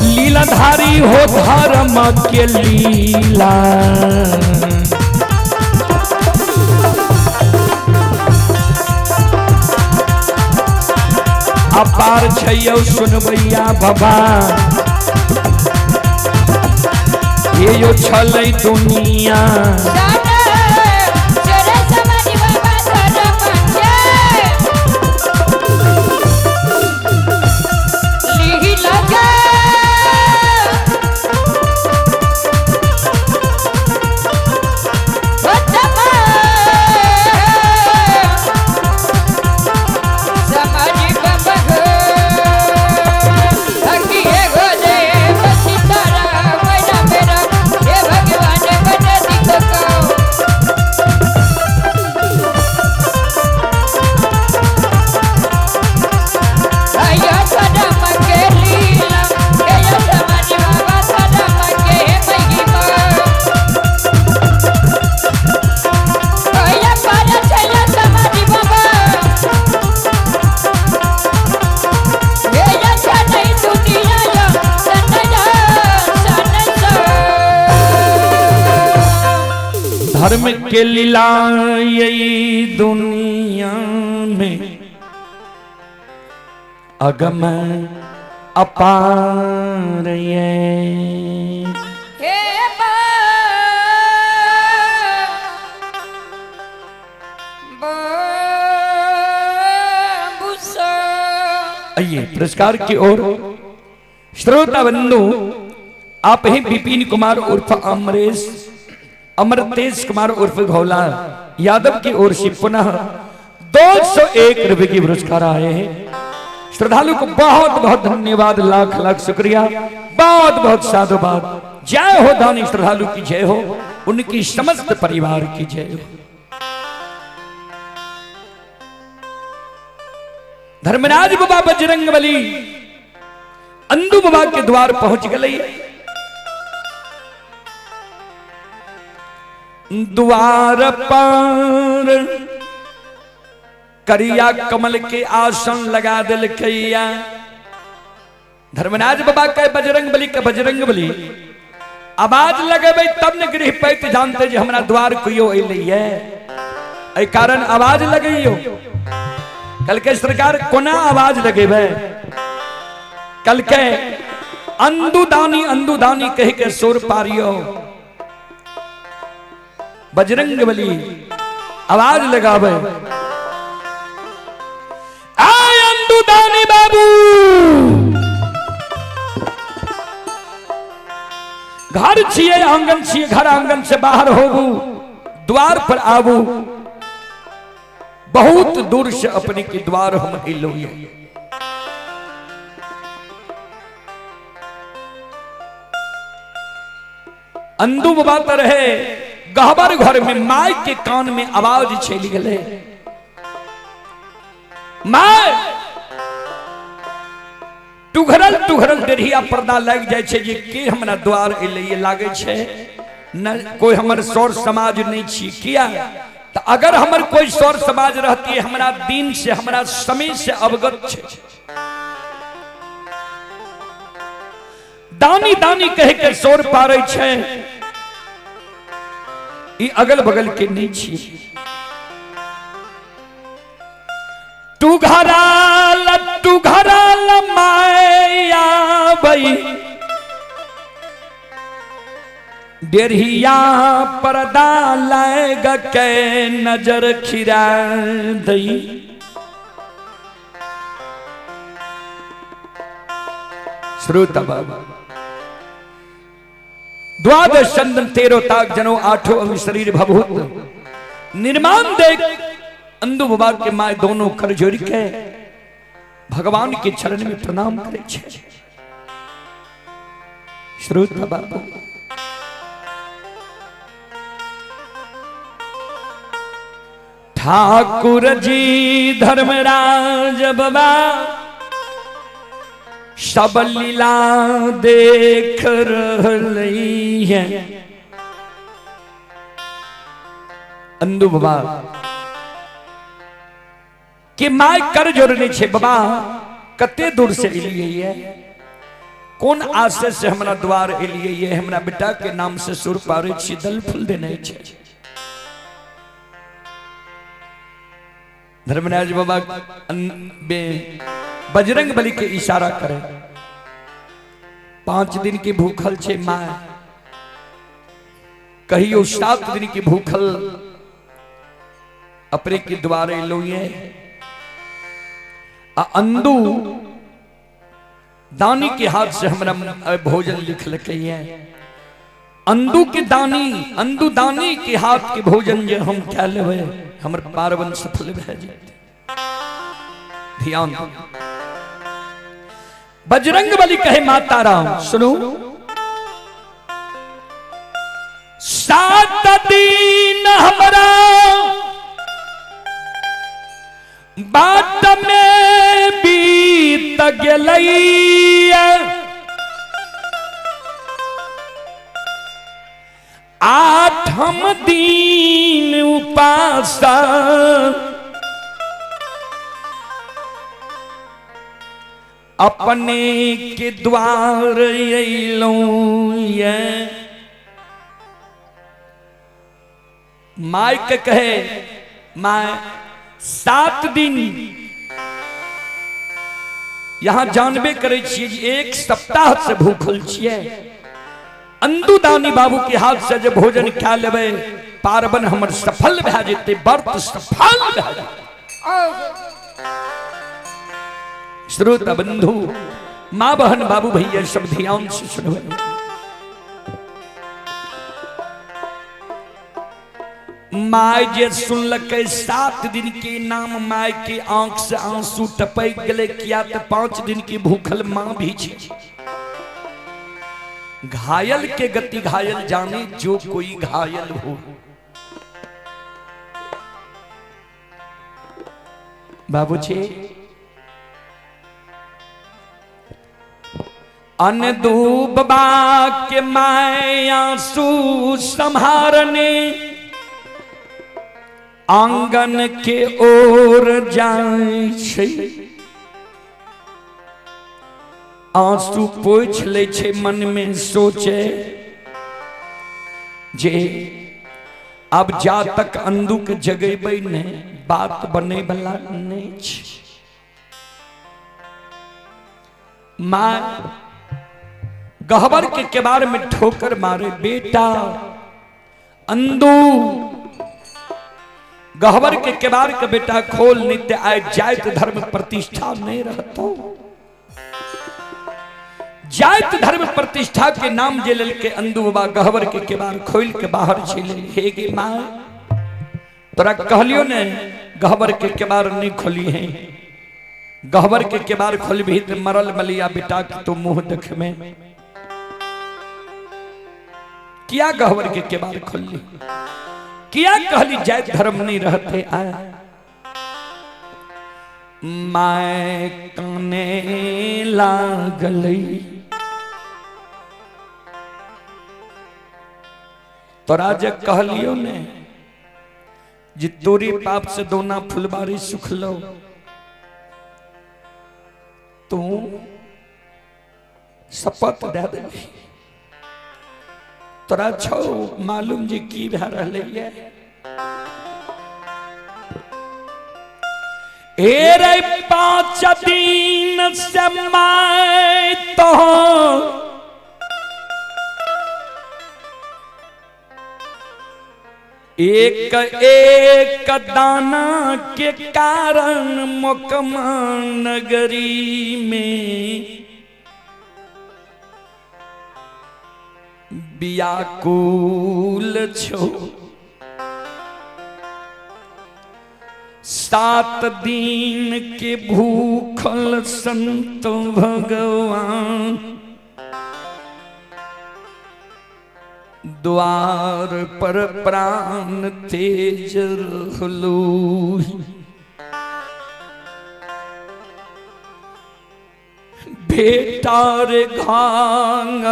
लीलाधारी हो धर्म के लीला अपार छैयो सुनबैया भगवान ये यो छलै दुनिया धर्म के लीला यही दुनिया में अगम अपार ये आइए पुरस्कार की ओर श्रोता बंधु आप ही विपिन कुमार उर्फ अमरतेज कुमार उर्फ घोला यादव की ओर से पुनः 201 रुपए की पुरस्कार आए हैं। श्रद्धालु को बहुत बहुत धन्यवाद, लाख लाख शुक्रिया, बहुत बहुत साधुवाद। जय हो दानी श्रद्धालु की जय हो, उनकी समस्त परिवार की जय हो। धर्मराज बाबा बजरंगबली अंधु बाबा के द्वार पहुंच गए। द्वार पर करिया कमल के आसन लगा दिल कैया। धर्मराज बाबा के बजरंगबली आवाज लगेबे तब न गृह पैत जानते जे हमरा द्वार कोइयो अइले ऐ कारण आवाज लगइयो। कल के सरकार कोना आवाज लगेबे, कल के अंदू दानी कह के सुर पारियो। बजरंगबली आवाज लगावे, आय अंदू दानी बाबू घर छिए आंगन छिए, घर आंगन से बाहर होबू, द्वार पर आबू। बहुत दूर से अपने के द्वार हम हिलो। अंदू बाबा तो रहे गहबर घर में, माय के कान में आवाज छेली गले, माय टुघरल डेढ़िया पर्दा लग जाए छे जे के हमरा द्वार अइले लागे छे न कोई हमर सौर समाज नहीं छी। किया तो अगर हमर कोई सौर समाज रहती है हमरा दिन से हमरा समय से अवगत छे। दानी दानी कह के सौर पारे छे, ई अगल बगल के नहीं छी। तू घराल माया बई डेढ़िया पर्दा लग के नजर खिरा दई। श्रोता बाबा द्वादश चंदन 13 ताक जनो 8 अंग शरीर भभूत निर्माण देख अंधु बाबा के माय दोनों कर जोड़ के भगवान के चरण में प्रणाम करे छे। श्रोता बाबा ठाकुर जी धर्मराज बाबा सब लीला देख रही है। अंदू बाबा कि माय कर जोड़ने छे बाबा कते दूर से एलिए है, कौन आशय से हमरा द्वार एलिए ये, हमरा बेटा के नाम से सुर पारे छी दल फूल देने छे। धर्मराज बाबा बजरंग बली के इशारा करे, 5 दिन की भूखल छे माय, कहियो 7 दिन की भूखल अपने के द्वारे लोये। अंदू दानी के हाथ से हमरा भोजन लिख लके है। अंदू के दानी, अंदू दानी के हाथ के भोजन जे हम खा लेवे हमर पार्वन सफल भे जाते। ध्यान दो। बजरंग बली कहे माता राम सुनो, 7 दिन हमरा बाट में बीत गेलैया, 8हम दिन उपासा अपने के द्वार अइलौं ये। माय के कहे माय 7 दिन यहां जानबे करे छिए कि 1 सप्ताह से भूखल छिए। अंदुदानी बाबू के हाथ से जब भोजन खा लेबे पार्वन हमर सफल भे जेते, व्रत सफल भे जेते। श्रोता बंधु मां बहन बाबू भैया सब ध्यान से सुनो। माय जे सुनलकै 7 दिन के नाम, माय के आंख से आंसू टपक गले, किया तो 5 दिन की भूखल मां भी छे। घायल के गति घायल जाने जो कोई घायल हो। बाबू छे अनदूबा के माय आंसू संहारने आंगन के ओर जाय छे। आंसू पोछ ले छे, मन में सोचे जे अब जा तक अंदू के जगेबै ने बात बने वाला नहीं छे। मां गहवर के केबार में ठोकर मारे, बेटा अंदू गहवर के केबार के बेटा खोल, नित्य आय जाइत धर्म प्रतिष्ठा नहीं रहता। जाइत धर्म प्रतिष्ठा के नाम जे लेल के अंदू बाबा गहवर के केबार खोल के बाहर चले। हे गे मां तोरा कहलियो ने गहवर के केबार नहीं खोली है, गहवर के केबार खोलबी तो मरल मलिया बेटा के तो मुंह देख में। किया गहवर के केबार खोली, किया कहली जाइत धर्म नहीं रहते आया। माय काने लागलई, तोरा जे कहलियो ने जे तोरी पाप से दोना फुलबारी सुखलो, तू शपथ दे दे। तोरा छो मालूम जे की भे रहले ये। ए रे 5 दिन से माय तो एक एक दाना के कारण मोकमा नगरी में व्याकुल छो। 7 दिन के भूखल संत भगवान द्वार पर प्राण तेज रहलू, बेटा रे घांगर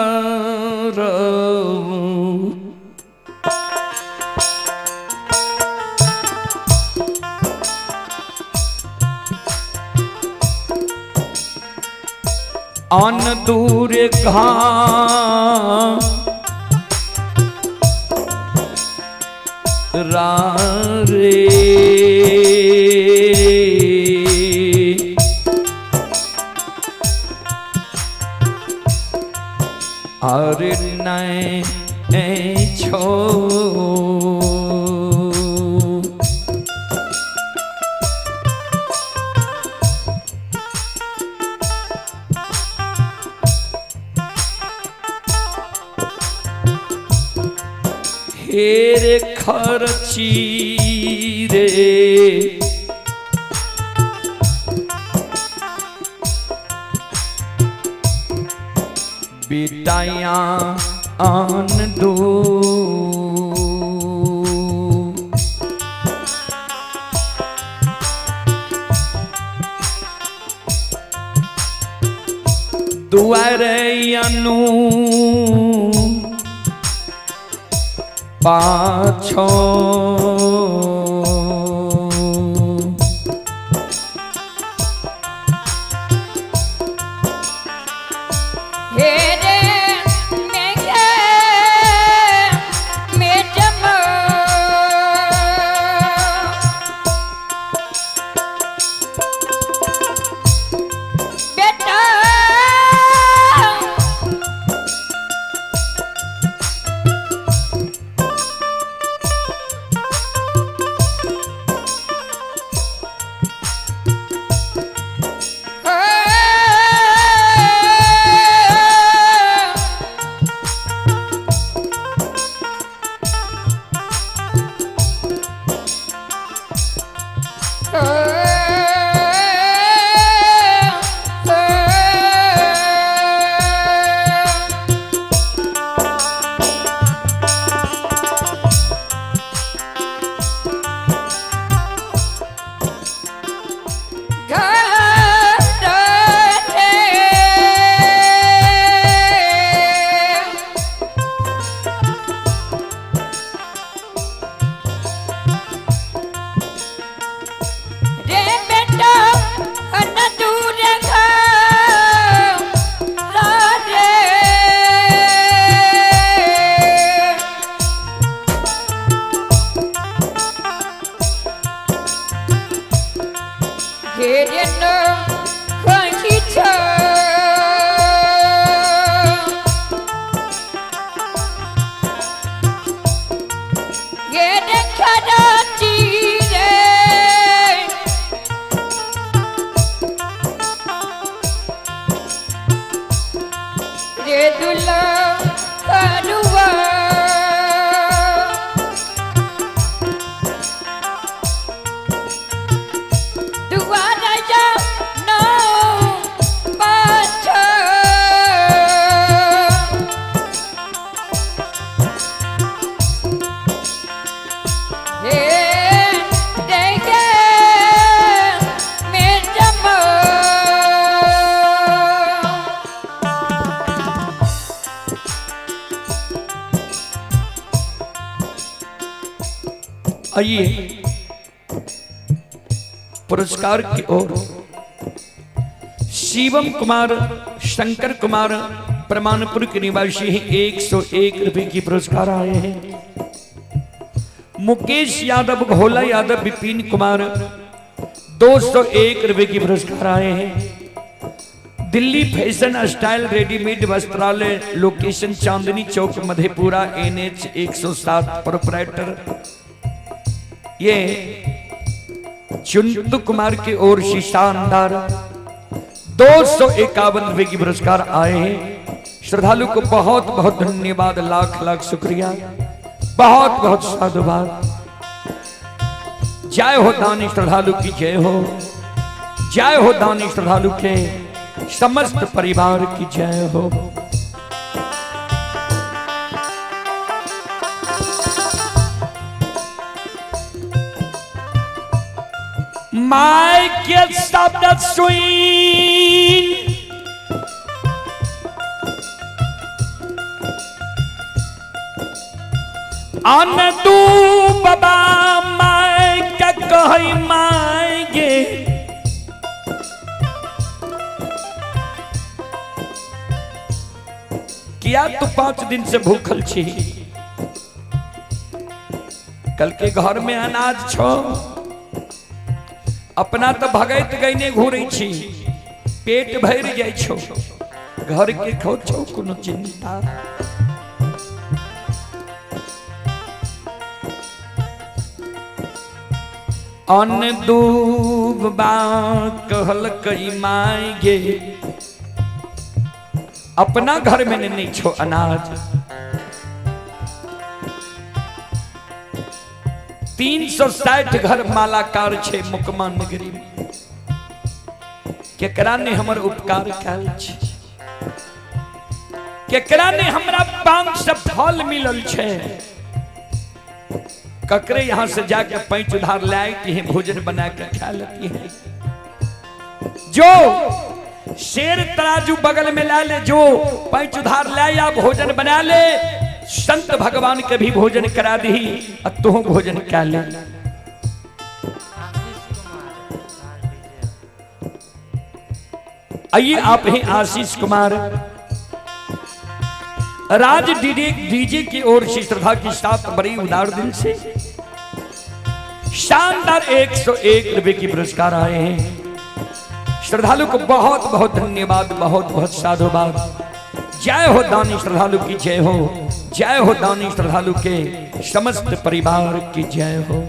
अन दूर रे अरे नहीं छो हेरे खर्ची रे बेटाया आन दो दुआरे अनु पाछो हेरे मेघे मेजम बेटा आइए पुरस्कार की ओर। शिवम कुमार शंकर कुमार प्रमाणपुर के निवासी हैं, 101 रुपए की पुरस्कार आए हैं। मुकेश यादव, घोला यादव, विपिन कुमार 201 रुपए की पुरस्कार आए हैं। दिल्ली फैशन स्टाइल रेडीमेड वस्त्रालय, location Chandni Chowk, Madhepura, NH 107, proprietor ये चुंटू कुमार की ओर से शानदार 251 रुपए की पुरस्कार आए हैं। श्रद्धालु को बहुत बहुत धन्यवाद, लाख लाख शुक्रिया, बहुत बहुत साधुवाद। जय हो दानी श्रद्धालु की जय हो, जय हो दानी श्रद्धालु के समस्त परिवार की जय हो। माय के शब्द सुन अन दू बाबा माय का कही माय गे किया तू 5 दिन से भूखल छी कल के घर में अनाज छो अपना तो भगत गईने घूरे छी पेट भर जाय छो घर के खो छो कोनो चिंता अन्न दूब बा कहल कई माय गे अपना घर में नहीं छो अनाज 360 घर मालाकार छे मुकमा नगरी में केकरा ने हमर उपकार कैल छे केकरा ने हमरा 500 फल मिलल छे ककरे यहां से जाके पैंच उधार लाए कि भोजन बना कर खा लेती है जो शेर तराजू बगल में ला ले जो पैंच उधार लाए या भोजन बना ले संत भगवान के भी भोजन करा दी और तू भोजन क्या ले आइए आप हैं आशीष कुमार राज डीजे की ओर से श्रद्धा के साथ बड़ी उदार दिल से शानदार 101 रुपए की पुरस्कार आए हैं श्रद्धालु को बहुत बहुत धन्यवाद बहुत बहुत साधुवाद जय हो दानी श्रद्धालु की जय हो दानी श्रद्धालु के समस्त परिवार की जय हो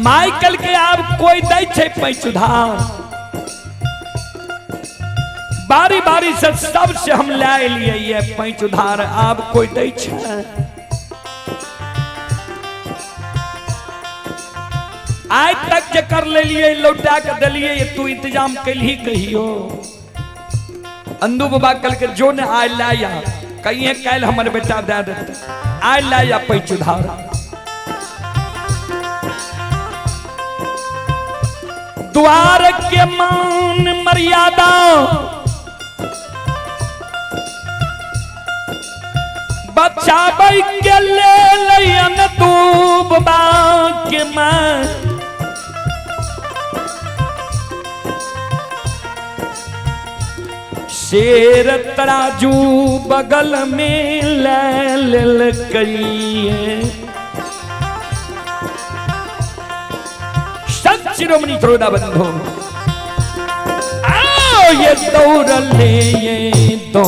माइकल के आप कोई दै छे पैंच उधार बारी बारी से सब से हम लाए लिए ये पैंच उधार आप कोई दै छे आज तक जे कर ले लिए लौटा के दलिए ये तू इंतजाम कैलही कहियो अंदू बाबा कल के जो ने आय लाया कहिए कैल हमर बेटा दे देते आय लाया पैंच उधार द्वार के मान मर्यादा बचाबै के लेल दूब के मान शेर तराजू बगल में ले करिए शिरोमणि त्रोदा बंधो आओ ये दौड़ ले ये दो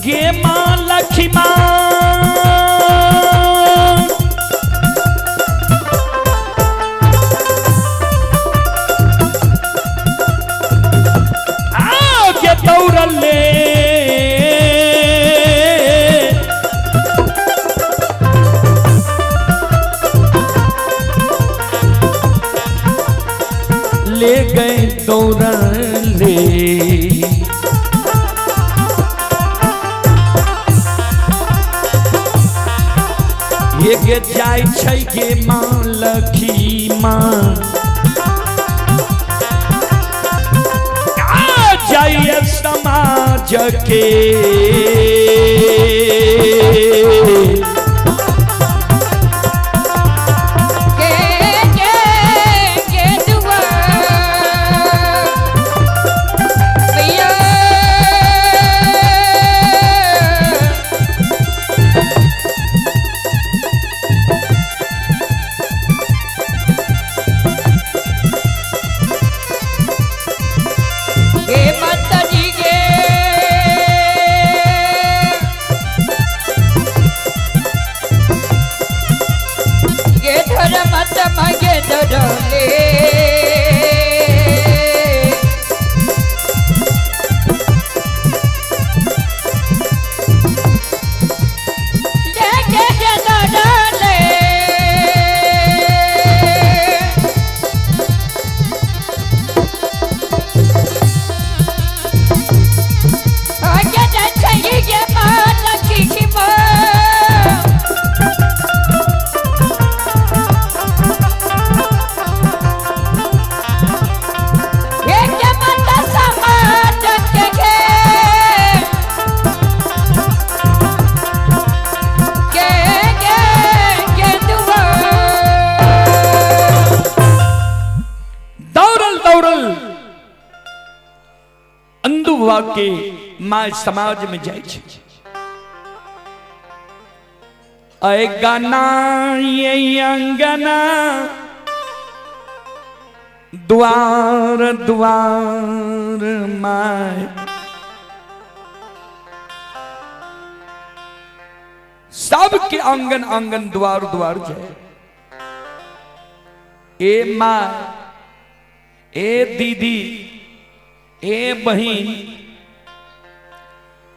गे मां लक्ष्मी ले गए दौड़न ले ये के जाय छै के मां लखी माँ आ जाइए समाज के के माँ समाज में जाए गाना ये अंगना द्वार द्वार माय सबके आंगन आंगन द्वार द्वार जाए ए माँ ए दीदी ए बहन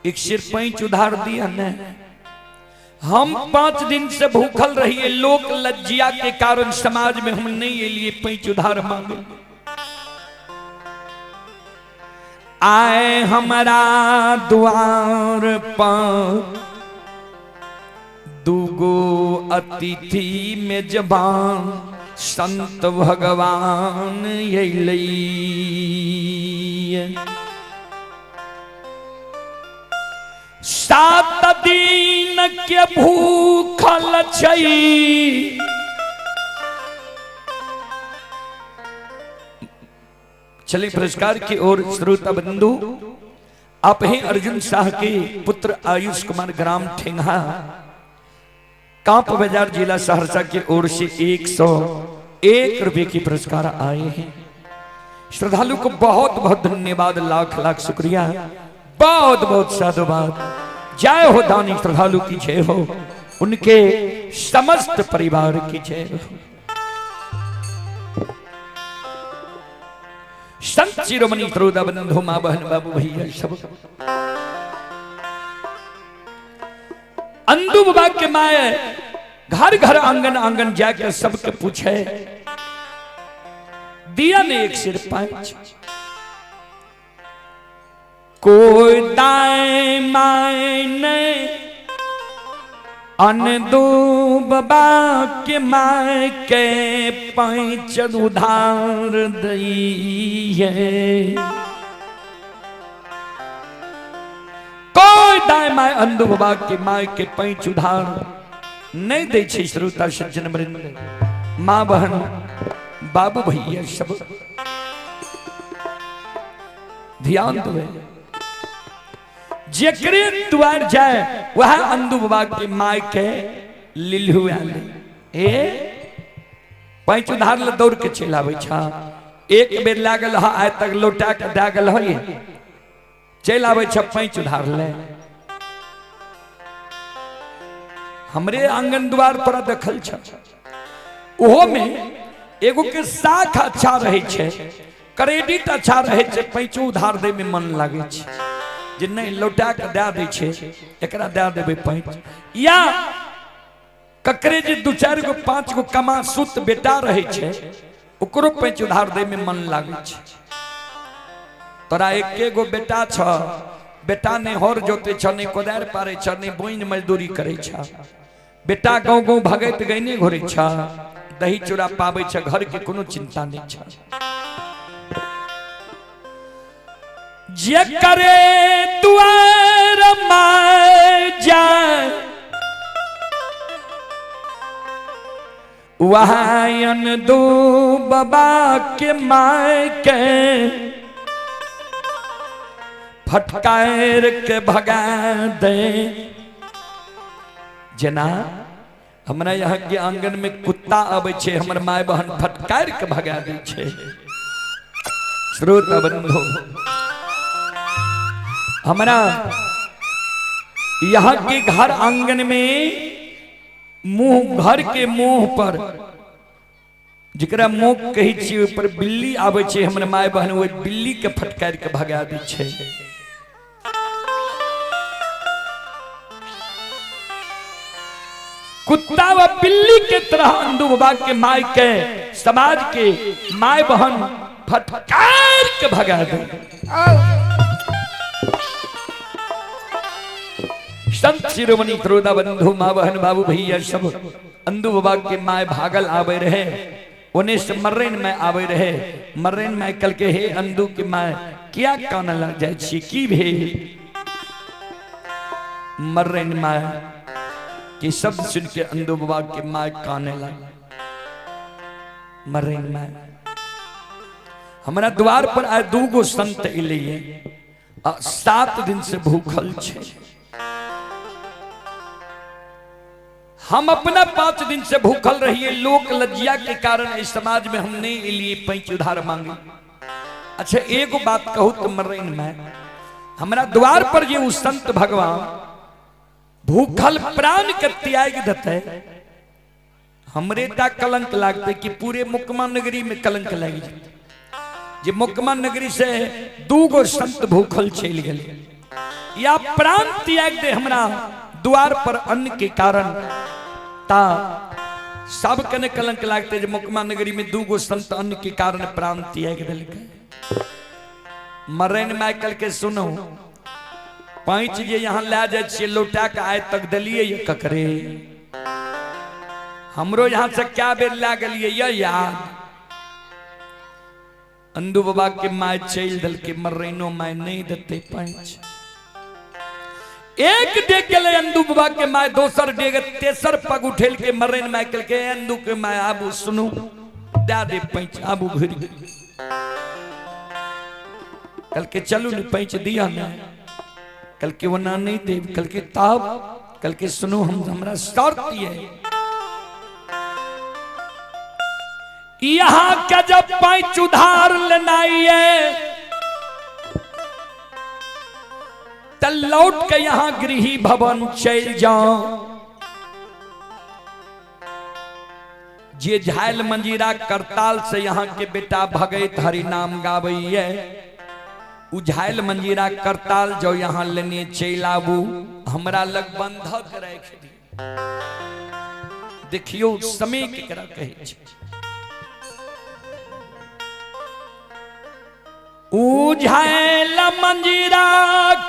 एक सिर पैंच उधार दिया न हम 5 दिन से भूखल रहिए लोक लज्जिया के कारण समाज में हम नहीं लिए पैंच उधार मांगे आए हमारा द्वार पर दूगो अतिथि में जबान संत भगवान ये सात दिन के भूखल छई चले पुरस्कार की ओर श्रोता बंधु आप हैं अर्जुन शाह के पुत्र आयुष कुमार ग्राम ठेंगा कांप बाजार जिला सहरसा की ओर से 101 रुपए की पुरस्कार आए हैं। श्रद्धालु को बहुत बहुत धन्यवाद, लाख लाख शुक्रिया, बहुत बहुत साधुवाद। जय हो दानी श्रद्धालु की जय हो, उनके समस्त परिवार की जय हो। संत शिरोमणि श्रोता बंधु मां बहन बाबू भैया सब अंधु बाबा के माए घर घर आंगन आंगन जाकर सबके पूछे दिया ने एक सिर पांच कोई दाए माए ने अंधु बाबा के माए के पैंच उधार दई है। कोई दाए माए अंधु बाबा के माए के पैंच उधार नहीं दे छे। श्रोता सज्जन वृंद मां बहन बाबू भैया सब ध्यान दो, जेकरे द्वार जाए वह अंधु बाबा के माए के लिलहु आले ए पैंच उधार ले दौड़ के चल आवे छा। एक बेर लागल ह आय तक लौटा के दा गेल ह, चल आवे छ पैंच उधार ले। हमरे आंगन द्वार पर देखल छ, ओहो में एगो के साख अच्छा रहे छे, क्रेडिट अच्छा रहे छे, पैंचो उधार दे में मन लागे छे। जे नहीं लौटा के दे दे छे एकरा दे देबे पैंच, या ककरे जे 2-4 गो 5 गो कमा सुत बेटा रहे छे ओकरो पैंच उधार दे में मन लागे छे। तोरा एके गो बेटा छ, बेटा ने हर जोते छ, ने कोदार पारे छ, ने बोइन मजदूरी करे छ, बेटा गांव गांव भगत गईने घोरे छ, दही चूड़ा पाबै छ, घर के कोनो चिंता नहीं छ। जे करे दुआर माय जाए वहायन दो बाबा के माय के फटकार के भगा दे। जना हमरा यहाँ के आंगन में कुत्ता आवे छे, हमर माय बहन फटकार के भगा दे छे। श्रोता बंधु, हमरा यहाँ के घर आंगन में मुंह, घर के मुंह पर जरा मुंह कही छे ऊपर बिल्ली आवे छे, हमर माय बहन वो बिल्ली के फटकार के भगा दे छे। कुत्ता व बिल्ली के तरह अंधु बाबा के माय के समाज के माय बहन फटकार के भगा दे। संत शिरोमणि श्रोता बंधु, माँ बहन बाबू भैया सब अंधु बाबा के माय भागल आवे रहे, उन्हें से मर्रेन में आवे रहे। मर्रेन में कल के हे अंधु के माय क्या कान लग जाए छी की भेल। मर्रेन माय कि शब्द सुन के अंधु बाबा के माय काने लग। मर्रेन माय हमारा द्वार पर आए दूगो संत इलिए 7 दिन से भूखल छे। हम अपना 5 दिन से भूखल रहिए, लोक लज्जा के कारण इस समाज में हम नहीं लिए पैंच उधार मांगे। अच्छा एगो बात कहूँ तो मर्रेन में हमारा द्वार पर ये उस संत भगवान भूखल प्राण के त्याग देते, हमरे ता कलंक लागते कि पूरे मुकमा नगरी में कलंक लग जाते। जे मुकमा नगरी से दूगो संत भूखल चल गए, या प्राण त्याग दे हमरा द्वार पर अन्न के कारण, ता सब कने कलंक लागते। जे मुकमा नगरी में दूगो संत अन्न के कारण प्राण त्याग दिल। मर्रेन माइकल के सुनो, पैंच जे यहाँ ला जाए लौटा के आय तक दिलिए ये ककरे, हमरो यहाँ से क्या बेर ला गलिए ये याद। अंधु बाबा के माय चल दल के, मर्रेनो माय नहीं देते पैंच। एक डेग गए अंधु बाबा के माय, दोसर डेग, तेसर पग उठेल के मर्रेन माइकल के अंधु के माय आबू सुनू दे दे पैंच, आबू घुर कल के चलू न पैंच दिया न, कल के वना नहीं दे, कल के ताब, कल के सुनो हम हमरा शर्त है यहाँ का जब पैंच उधार लेनाइए त लौट के यहाँ गृही भवन चल जाओ। जे झायल मंजीरा करताल से यहाँ के बेटा भगत हरि नाम गावैये, उझाइल मंजीरा करताल जो यहाँ लेने चल आबू, हमरा लग बंधक रख दी। देखियो समय केकरा कहे छै। उझाइल मंजीरा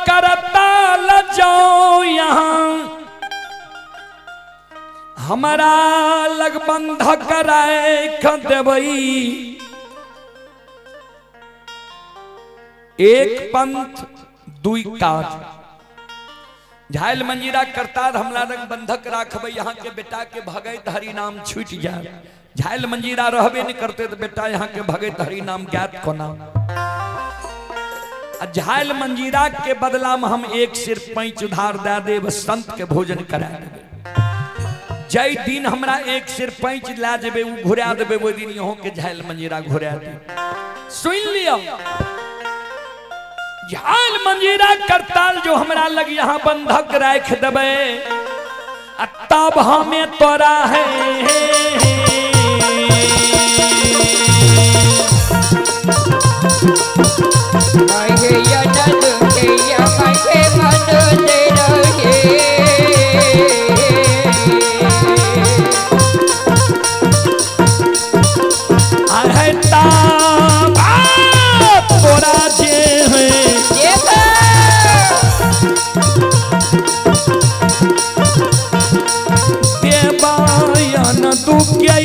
करताल जो यहाँ हमारा लग बंधक रख देबई। एक पंथ दुई काज, झाइल मंजीरा करताल हमला रंग बंधक राखबे, यहाँ के बेटा के भगत हरि नाम छूट जाए। झाइल मंजीरा रहबे नहीं करते तो बेटा यहाँ के भगत हरि नाम ज्ञात कोना। झाइल मंजीरा के बदला में हम एक सिर पैंच उधार दे देब, संत के भोजन करा देबे। जय दिन हमरा एक सिर पैंच ला जेबे घुरा देबे, वो दिन यहाँ के झाइल मंजीरा घुरा दे। सुन लियो, झाइल मंजीरा करताल जो हमरा लग यहाँ बंधक रख देबे, तब हमें तोरा है तोरा जे देवायन तू क्या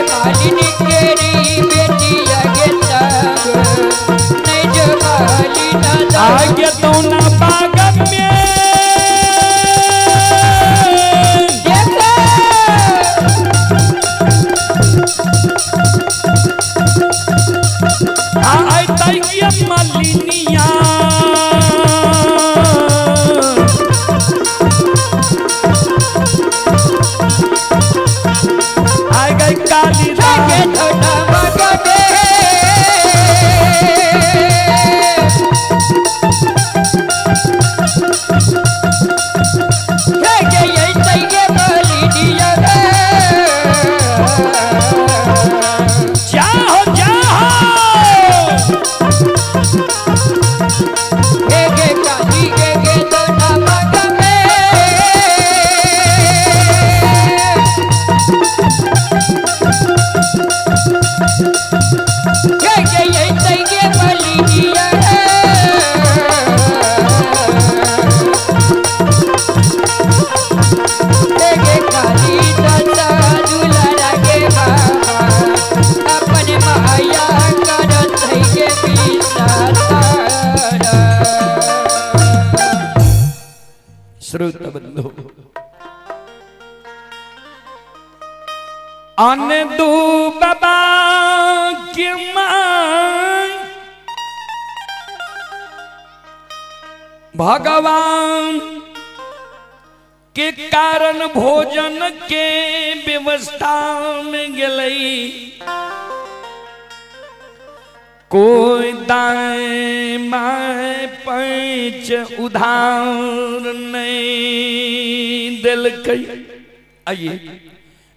मालिनी केरी बेटी आगे तब नहीं जो मालिना आगे तो ना बाग में आय ताइया मालिनिया आय गई काली आगे थोड़ा मगबे आगे ये ताइया मालिनिया जाओ गे काली गे थोड़ा मगबे गे ये ताइया मालिनिया गे काली दादा दुलारा के बाबा अपने माया करत है के पीसा श्रोत बंधु अन दू बाबा की मां भगवान के कारण भोजन के व्यवस्था में गलई कोई दाएं माए पैच उधार नहीं दिल कई। आइए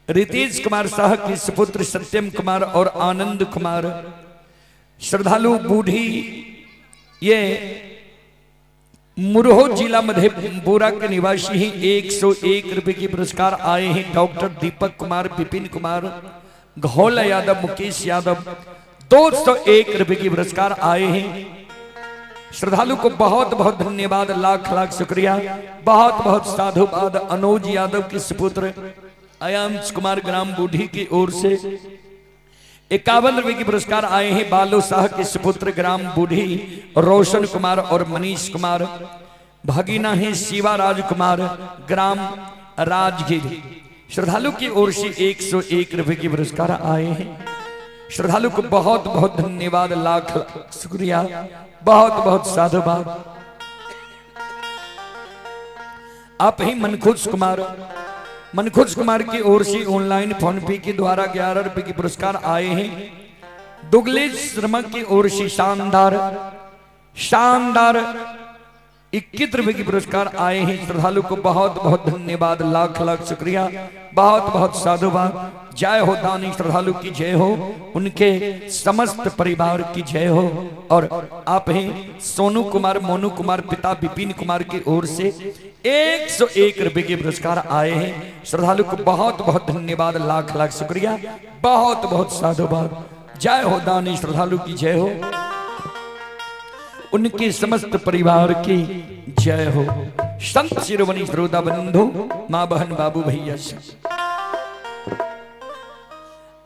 रितेश कुमार शाह की सुपुत्र सत्यम कुमार और आनंद कुमार श्रद्धालु बूढ़ी ये मुरहो जिला मधेपुरा के निवासी ही 101 रुपए की पुरस्कार आए हैं। डॉक्टर दीपक कुमार, विपिन कुमार, घोला यादव, मुकेश यादव 201 रुपए की पुरस्कार आए हैं। श्रद्धालु को बहुत बहुत धन्यवाद, लाख लाख शुक्रिया, बहुत बहुत साधुवाद। अनुज यादव की सुपुत्र अयांश कुमार ग्राम बूढ़ी की ओर से 51 रुपए की पुरस्कार आए हैं। बालो शाह के सुपुत्र ग्राम बूढ़ी रोशन कुमार और मनीष कुमार। भगीना है शिवा राजकुमार ग्राम राजगीर। श्रद्धालु की ओर से 101 रुपए की पुरस्कार आए हैं। श्रद्धालु को बहुत बहुत धन्यवाद, लाख लाख शुक्रिया, बहुत बहुत साधुवाद। आप ही मनखुश कुमार की ओर से ऑनलाइन फोन पे के द्वारा 11 रुपए की पुरस्कार आए हैं। दुगलेश शर्मा की ओर से शानदार 21 रुपए की पुरस्कार आए हैं। श्रद्धालु को बहुत बहुत धन्यवाद, लाख लाख शुक्रिया, बहुत बहुत साधुवाद। जय हो दानी श्रद्धालु की जय हो, उनके समस्त परिवार की जय हो। और आप हैं सोनू कुमार, मोनू कुमार, पिता विपिन कुमार की ओर से 101 रुपए के पुरस्कार आए हैं। श्रद्धालु को बहुत बहुत धन्यवाद, लाख लाख शुक्रिया, बहुत बहुत साधुवाद। जय हो दानी श्रद्धालु की जय हो, उनके समस्त परिवार की जय हो। संत शिरोमणि श्रोता बंधु, मां बहन बाबू भैया से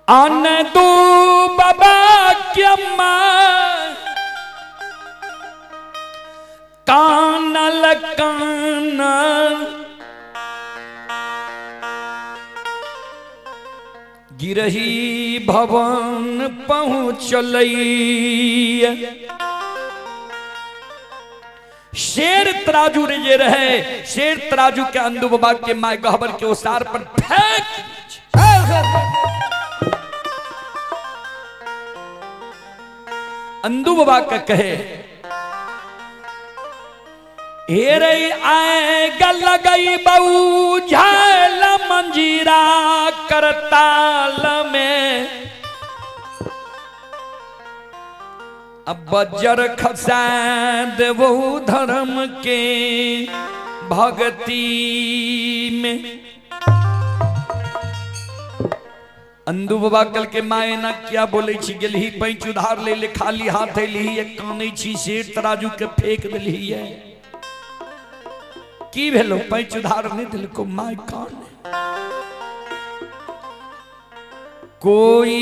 आन दो बाबा क्या मां कानल काना गिरही भवन पहुँचलई। शेर तराजू रे जे रहे, शेर तराजू के अंधु बाबा के माय गहबर के ओसार पर फेंक। अंधु बाबा का कहे हेरे आए गल गई बऊ झाल मंजीरा करताल में। अब बजर खसाद वो धर्म के भक्ति में। अंधु बाबा कल के माए ना क्या बोले छी गेलही पैंच उधार ले ले, खाली हाथ ली एक काने छी शेर तराजू के फेंक दिलही है। की भेलो पैंच उधार नहीं दिल को माय कान कोई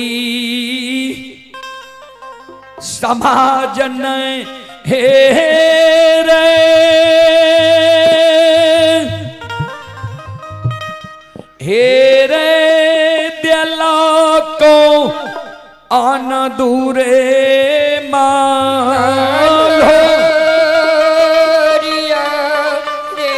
समाज न हे रे दिला को आन दूरे मालो रिया रे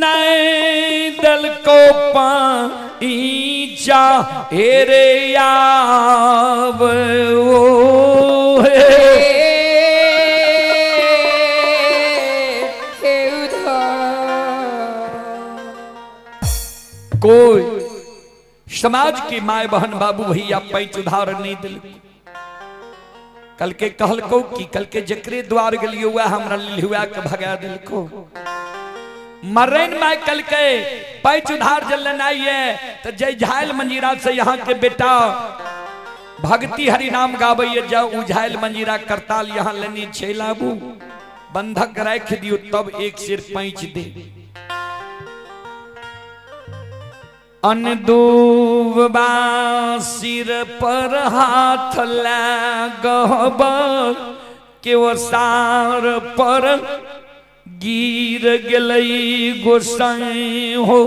नए दिल को पाईचा हेरे याव कोई समाज की माए बहन बाबू भैया पैच उधार नहीं दिल कल के कहल को कि कल के जकरे द्वार गलियो हुआ हमरा लिहुआ के भगा दिल को मर्रन में कल के पैच उधार जलन आई है तो जय झायल मंजीरा से यहाँ के बेटा भक्ति हरि नाम गावे जाओ उझायल मंजीरा करताल यहाँ लेनी छेलाबू बंधक रख दियो तब एक सिर पैच दे अनदूबा सिर पर हाथ लगब के वो सार पर गिर गलई गोसाई हो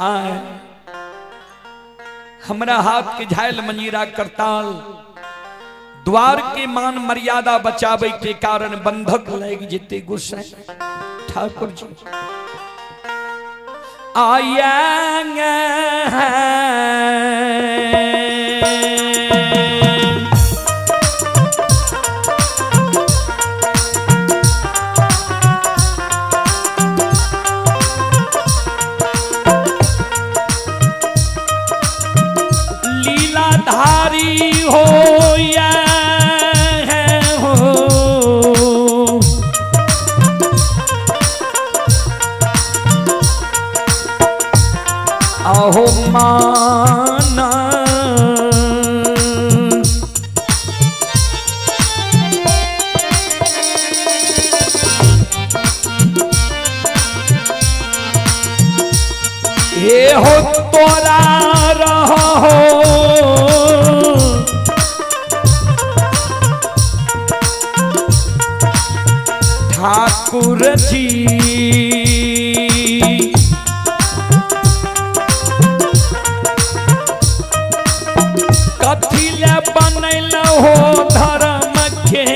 आए हमरा हाथ के झायल मंजीरा करताल द्वार के मान मर्यादा बचावे के कारण बंधक लग जेते गोसाई ठाकुर जी आएंगे लीलाधारी हो या अहो माना ये हो तोरा रहो ठाकुर जी कथिले बनल हो धर्म के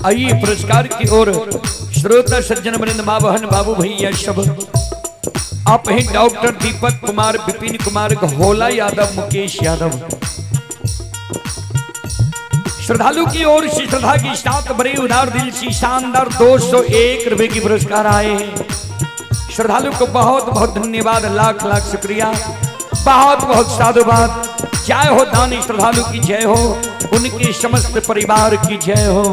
आइए पुरस्कार की ओर श्रोता सज्जन वृंद मां बहन बाबू भैया सब आप हैं डॉक्टर दीपक कुमार विपिन कुमार घोला यादव मुकेश यादव श्रद्धालु की ओर से श्रद्धा की साथ बड़े उदार दिल से शानदार 201 रुपए की पुरस्कार आए हैं। श्रद्धालु को बहुत बहुत धन्यवाद, लाख लाख शुक्रिया, बहुत बहुत साधुवाद। जय हो दानी श्रद्धालु की जय हो, उनके समस्त परिवार की जय हो।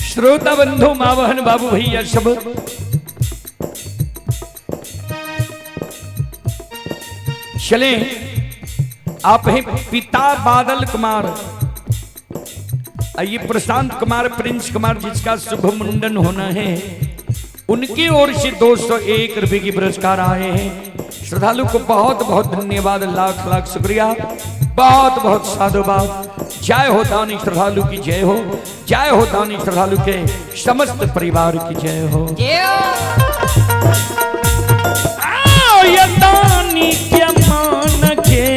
श्रोता बंधु माँ बहन बाबू भैया सब चले। आप हैं पिता बादल कुमार, ये प्रशांत कुमार प्रिंस कुमार जिसका शुभ मुंडन होना है, उनकी ओर से 201 रुपए की पुरस्कार आए हैं। श्रद्धालु को बहुत बहुत धन्यवाद, लाख लाख शुक्रिया, बहुत बहुत साधुवाद। जय हो दानी श्रद्धालु की जय हो, जय हो दानी श्रद्धालु के समस्त परिवार की जय हो। ये दानी के मान के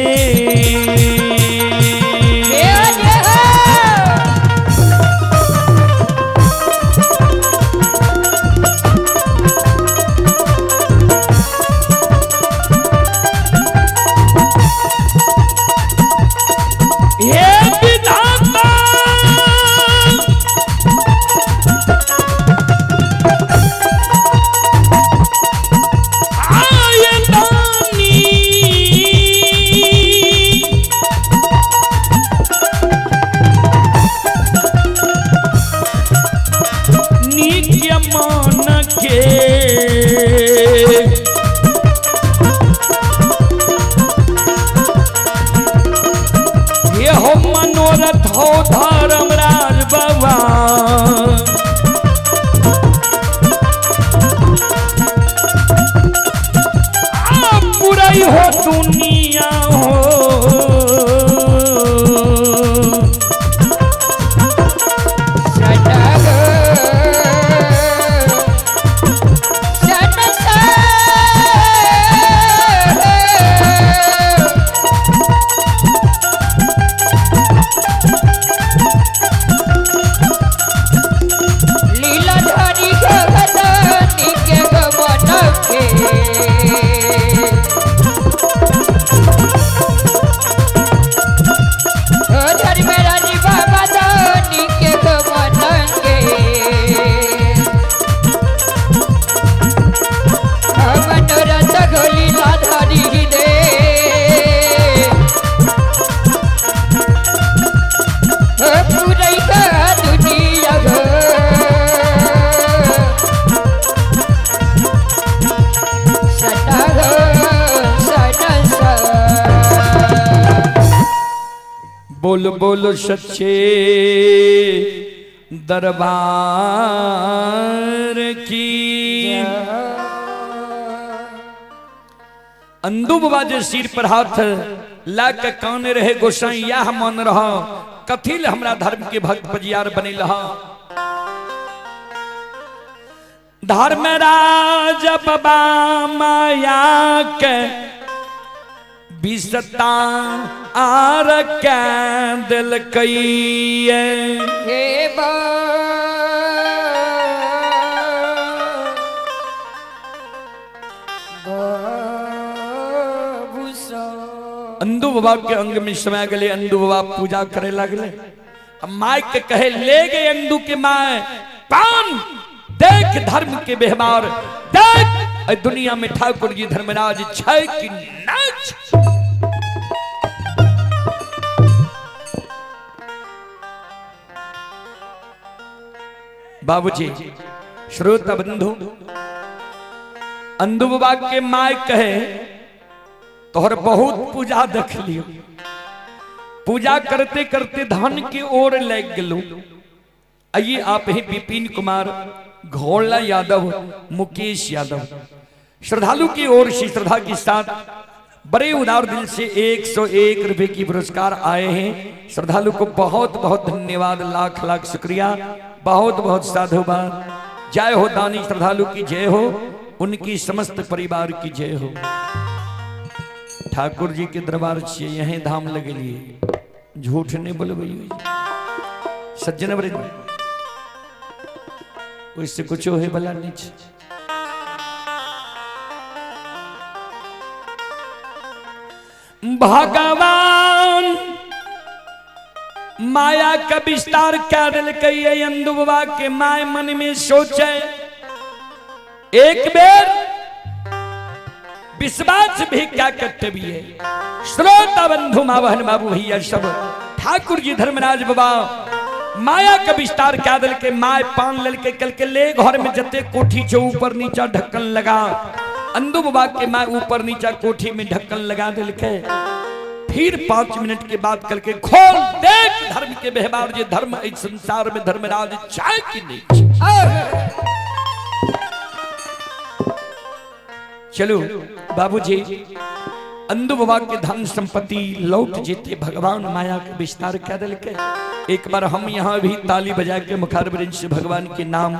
दुनिया हो बोल बोल सच्चे दरबार की। अंधु बाबा जे सिर पर हाथ ला के कान रहे गोसाई यह मन रहा, कथिल हमरा धर्म के भक्त पजियार बने लहा। धर्मराज बाबा माया के बिसता आर के दिल कई अंधु बाबा के अंग में समय गले, अंधु बाबा पूजा करे लगले। माय के कहे ले गए अंधु के माय पान देख धर्म के व्यवहार, देख अ दुनिया में ठाकुर जी धर्मराज छै कि नाच। बाबूजी श्रोता बंधु, अंधु बाबा के माय कहे तोहर बहुत पूजा देख लियो, पूजा करते करते धन की ओर लग गेलू। आइए आप ही विपिन कुमार, घोड़ा यादव, मुकेश यादव श्रद्धालु की ओर से श्रद्धा के साथ बड़े उदार दिल से 101 रुपए की पुरस्कार आए हैं। श्रद्धालु को बहुत बहुत धन्यवाद, लाख लाख शुक्रिया, बहुत बहुत साधुवाद। जय हो दानी श्रद्धालु की जय हो, उनकी समस्त परिवार की जय हो। ठाकुर जी के दरबार से यहीं धाम लगे लिए, झूठ नहीं बोलबे सज्जन वृंद, उससे कुछ है भला नीचे। भगवान माया का विस्तार कर दिलकैये। अंधु बाबा के माय मन में सोचे, एक बेर विश्वास भी क्या करते भी है। श्रोता बंधु, माँ बहन, बाबू भैया सब, ठाकुर जी धर्मराज बाबा माया का विस्तार क्या दिल के माय पान लल के कल के ले घर में जते कोठी से ऊपर नीचा ढक्कन लगा। अंधु बाबा के माय ऊपर नीचा कोठी में ढक्कन लगा दिल के, फिर 5 मिनट के बाद कल के खोल देख धर्म के व्यवहार, जे धर्म इस संसार में धर्मराज चाहे कि नहीं। चलो बाबूजी, अंधु बाबा के धन संपत्ति लौट जेते भगवान माया के विस्तार कर दिल के। एक बार हम यहाँ भी ताली बजा के मुखारबिंद से भगवान के नाम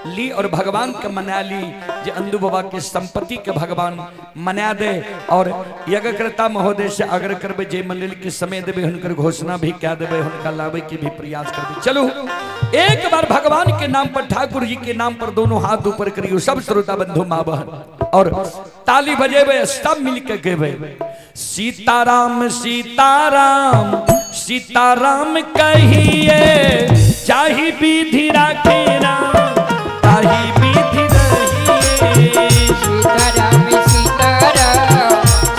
ली और भगवान का मना ली, जे अंधु बाबा के संपत्ति के भगवान मना दे। और यज्ञकर्ता महोदय से आग्रह करबे, जे मंडल के समय देवे हुनकर घोषणा भी क्या देवे, हुनका लावे के भी प्रयास करबे। चलो एक बार भगवान के नाम पर, ठाकुर जी के नाम पर दोनों हाथ ऊपर करियो सब श्रोता बंधु, माँ बहन, और ताली बजेबे, सब मिलकर गेबे। सीताराम सीताराम सीताराम कहिए, चाही विधि राखे राम, ताही विधि रहिए। सीताराम सीताराम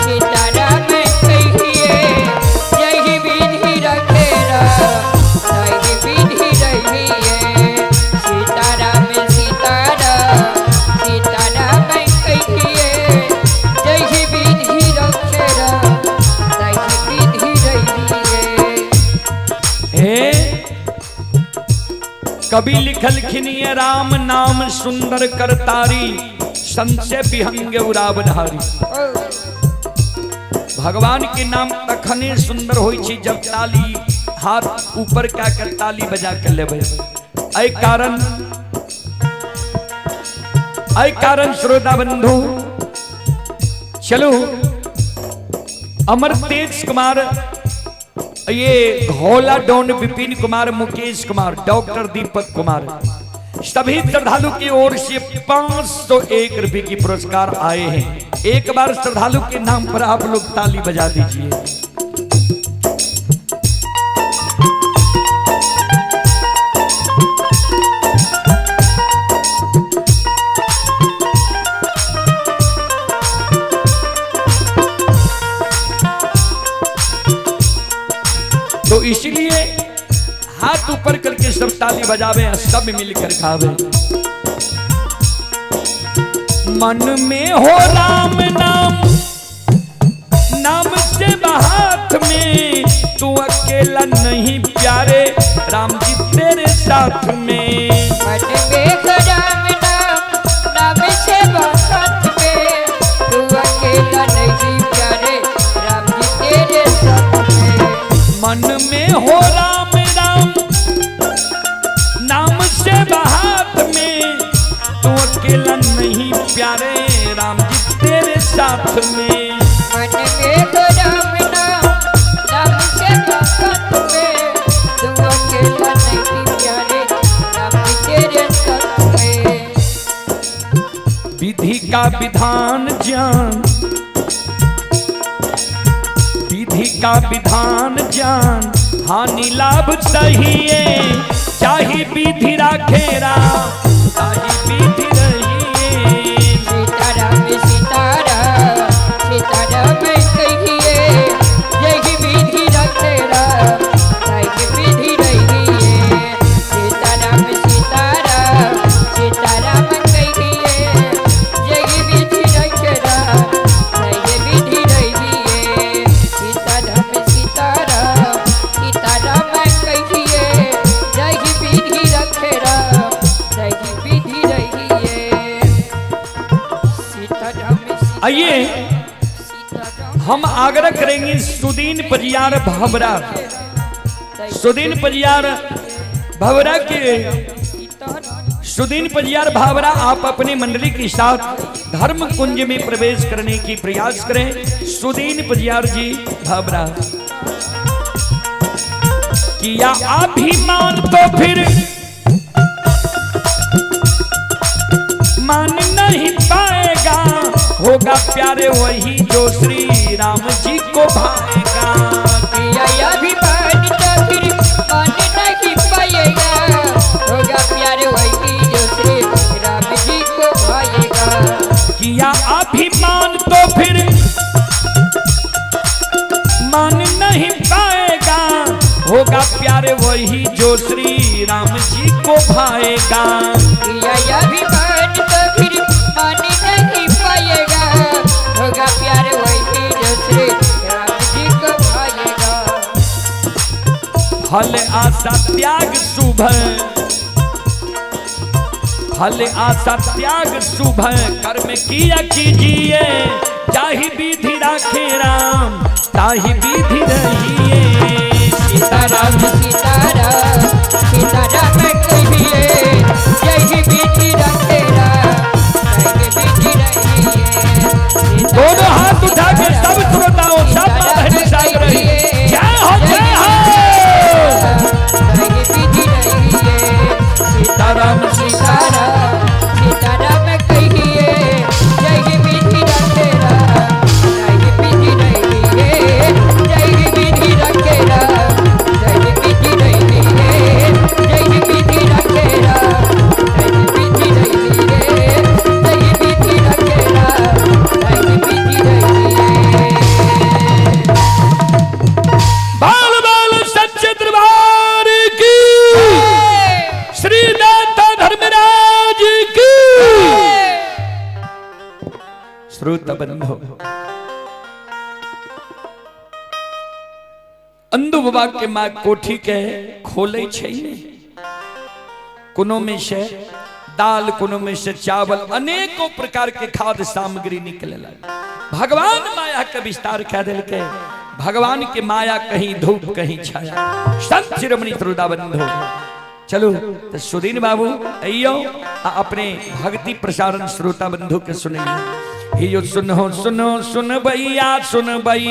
सीताराम कहिए, यही विधि रखे राम, ताही विधि रहिए। सीताराम सीताराम सीताराम कहिए, यही विधि रखे राम, ताही विधि रहिए। कवि लिखल खिनिय राम नाम सुंदर करतारी, संशय विहंग उरावधारी। भगवान के नाम तखने सुंदर होई छी जब ताली हाथ ऊपर क्या कर ताली बजा कर लेबे। ऐ कारण श्रोता बंधु, चलो अमर तेज कुमार, ये घोला डॉन, विपिन कुमार, मुकेश कुमार, डॉक्टर दीपक कुमार, सभी श्रद्धालु की ओर से 501 रुपए की पुरस्कार आए हैं। एक बार श्रद्धालु के नाम पर आप लोग ताली बजा दीजिए। तो इसलिए हाथ ऊपर करके सब ताली बजावे, सब मिलकर खावे। मन में हो राम नाम, नाम से हाथ में, तू अकेला नहीं प्यारे, राम जी तेरे साथ में। मन में हो राम नाम, नाम से हाथ में, तू अकेला नहीं प्यारे, राम जी तेरे साथ में। मन में हो राम राम, नाम से हाथ में, तू अकेला नहीं प्यारे, राम जी तेरे साथ में। मन में हो राम नाम, नाम से हाथ में, तू अकेला नहीं प्यारे, राम जी तेरे साथ में। विधि का विधान जान, विधि का विधान जान, हानि लाभ सही है, चाहे विधि राखे राम, चाहे हम आग्रह करेंगे सुदीन परियार भावरा, सुदीन परियार भावरा के सुदीन परियार भावरा आप अपनी मंडली के साथ धर्म कुंज में प्रवेश करने की प्रयास करें। सुदीन परियार जी भावरा किया अभिमान तो फिर मान नहीं पाएगा, होगा प्यारे वही जो श्री राम जी को भाएगा। किया अभिमान तो फिर मान नहीं पाएगा, होगा प्यारे वही जो श्री राम जी को भाएगा। किया अभिमान तो फिर मान नहीं पाएगा, होगा प्यारे वही जो श्री राम जी को भाएगा। किया अभिमान तो फिर मान नहीं पाएगा, होगा प्यारे वही जो श्री राम जी को भाएगा। फल आशा त्याग शुभ, फल आशा त्याग शुभ कर्म किया कीजिए, चाहे विधि राखे राम ताहि विधि रहिए। सीताराम सीताराम सीताराम कहिए, जय विधि रखे राम जय विधि रहिए। दोनों हाथ उठा के सब श्रोताओं सब बहन साथ रहिए, जय हो जय हो। जय विधि रहिए, सीताराम सीताराम सीताराम कहिए, जय विधि रखे राम जय विधि रहिए। जय विधि रखे राम जय विधि रहिए, जय विधि रखे राम जय विधि रहिए। जय विधि रखे राम जय विधि रहिए। बाल बाल सच्चे दरबार की, श्री नाथ धर्मराज की। श्रोता बंधु अंधु बाबा के माँ कोठी के खोले छै ने, कोनो में से दाल, कोनो में से चावल, अनेकों प्रकार के खाद्य सामग्री निकले लगे। भगवान माया के विस्तार कह दिल के, भगवान के माया कहीं धूप कहीं छाया। संत शिरोमणि श्रोता बंधु चलो तो सुदीन बाबू अयो अपने भक्ति प्रसारण श्रोता बंधु के सुनिए। यो सुनो सुनो सुन भैया सुन भई,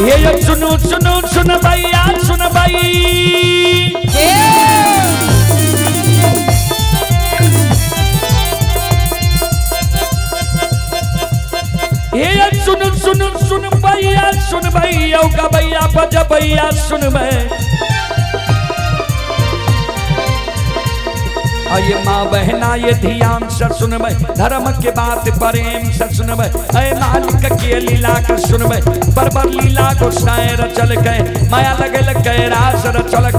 ये सुनो सुनो सुन भैया सुन भई। ये सुन सुन सुन भैया सुन भैया का भैया बज भैया सुन मैं। ये माँ बहना ये ध्यान से सुन मैं, धर्म के बात प्रेम से सुन मैं। अय मालिक के लीला कर सुन मैं, बरबर लीला को शायर चल गए, माया लगे लगे रास चल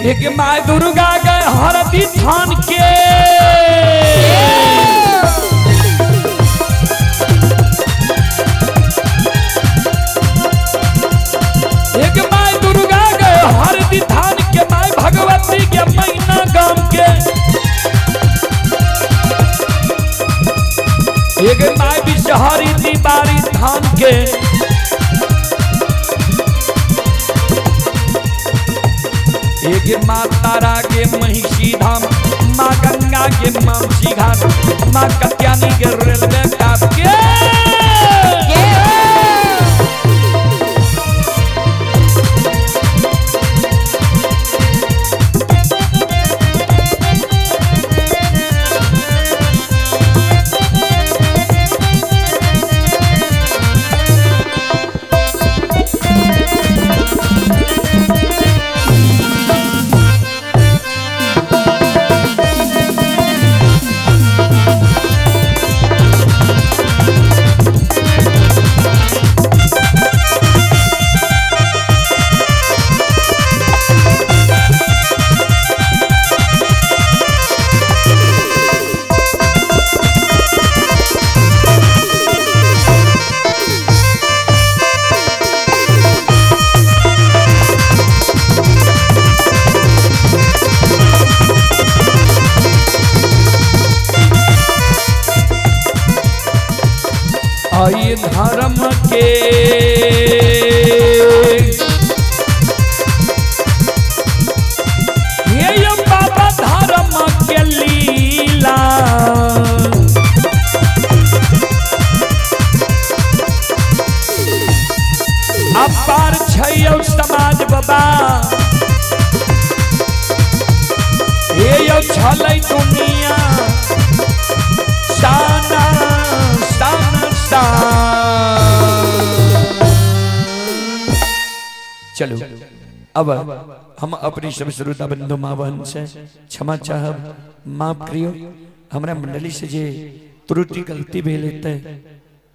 एक माँ दुर्गा गए हरदी थान के, एक माँ दुर्गा गए हरदी थान के, माँ भगवती के मैना गांव के। एक माय बिसहारी दीवारी धाम के एक माँ तारा के महिषी धाम, माँ गंगा के मामसी घाट, माँ कत्यानी के रेलवे घाट के आई धर्म के ये बाबा धर्म के लीला अपार छै समाज बाबा ये छलै दुनिया साना चलो अब हम अपनी सब श्रोता बंधु माँ बहन से क्षमा चाहब, माफ करियो। हमारा मंडली से जे त्रुटि गलती भी लेते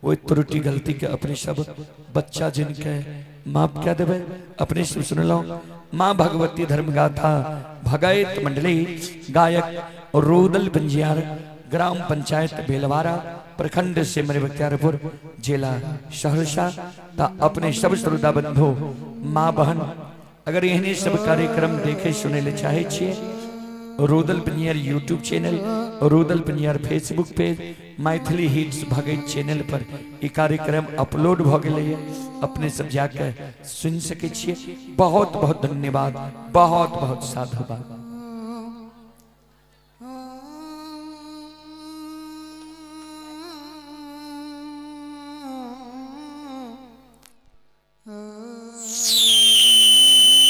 वो त्रुटि गलती के अपने सब बच्चा जिनके माफ क्या देवे अपने से सुन लो। माँ भगवती धर्म गाथा भगायत मंडली गायक रोदल बंजियार ग्राम पंचायत बेलवारा प्रखंड से मेरे बख्तियारपुर जिला सहरसा ता अपने सब श्रोता बंधु माँ बहन अगर यहने सब कार्यक्रम देखे सुने ले चाहे छे Rodal Banjiyar YouTube channel, Rodal Banjiyar Facebook page, Maithili hits Bhagat channel पर ये कार्यक्रम अपलोड भ गए, अपने सब जाकर सुन सके छे। बहुत बहुत धन्यवाद, बहुत बहुत साधुवाद।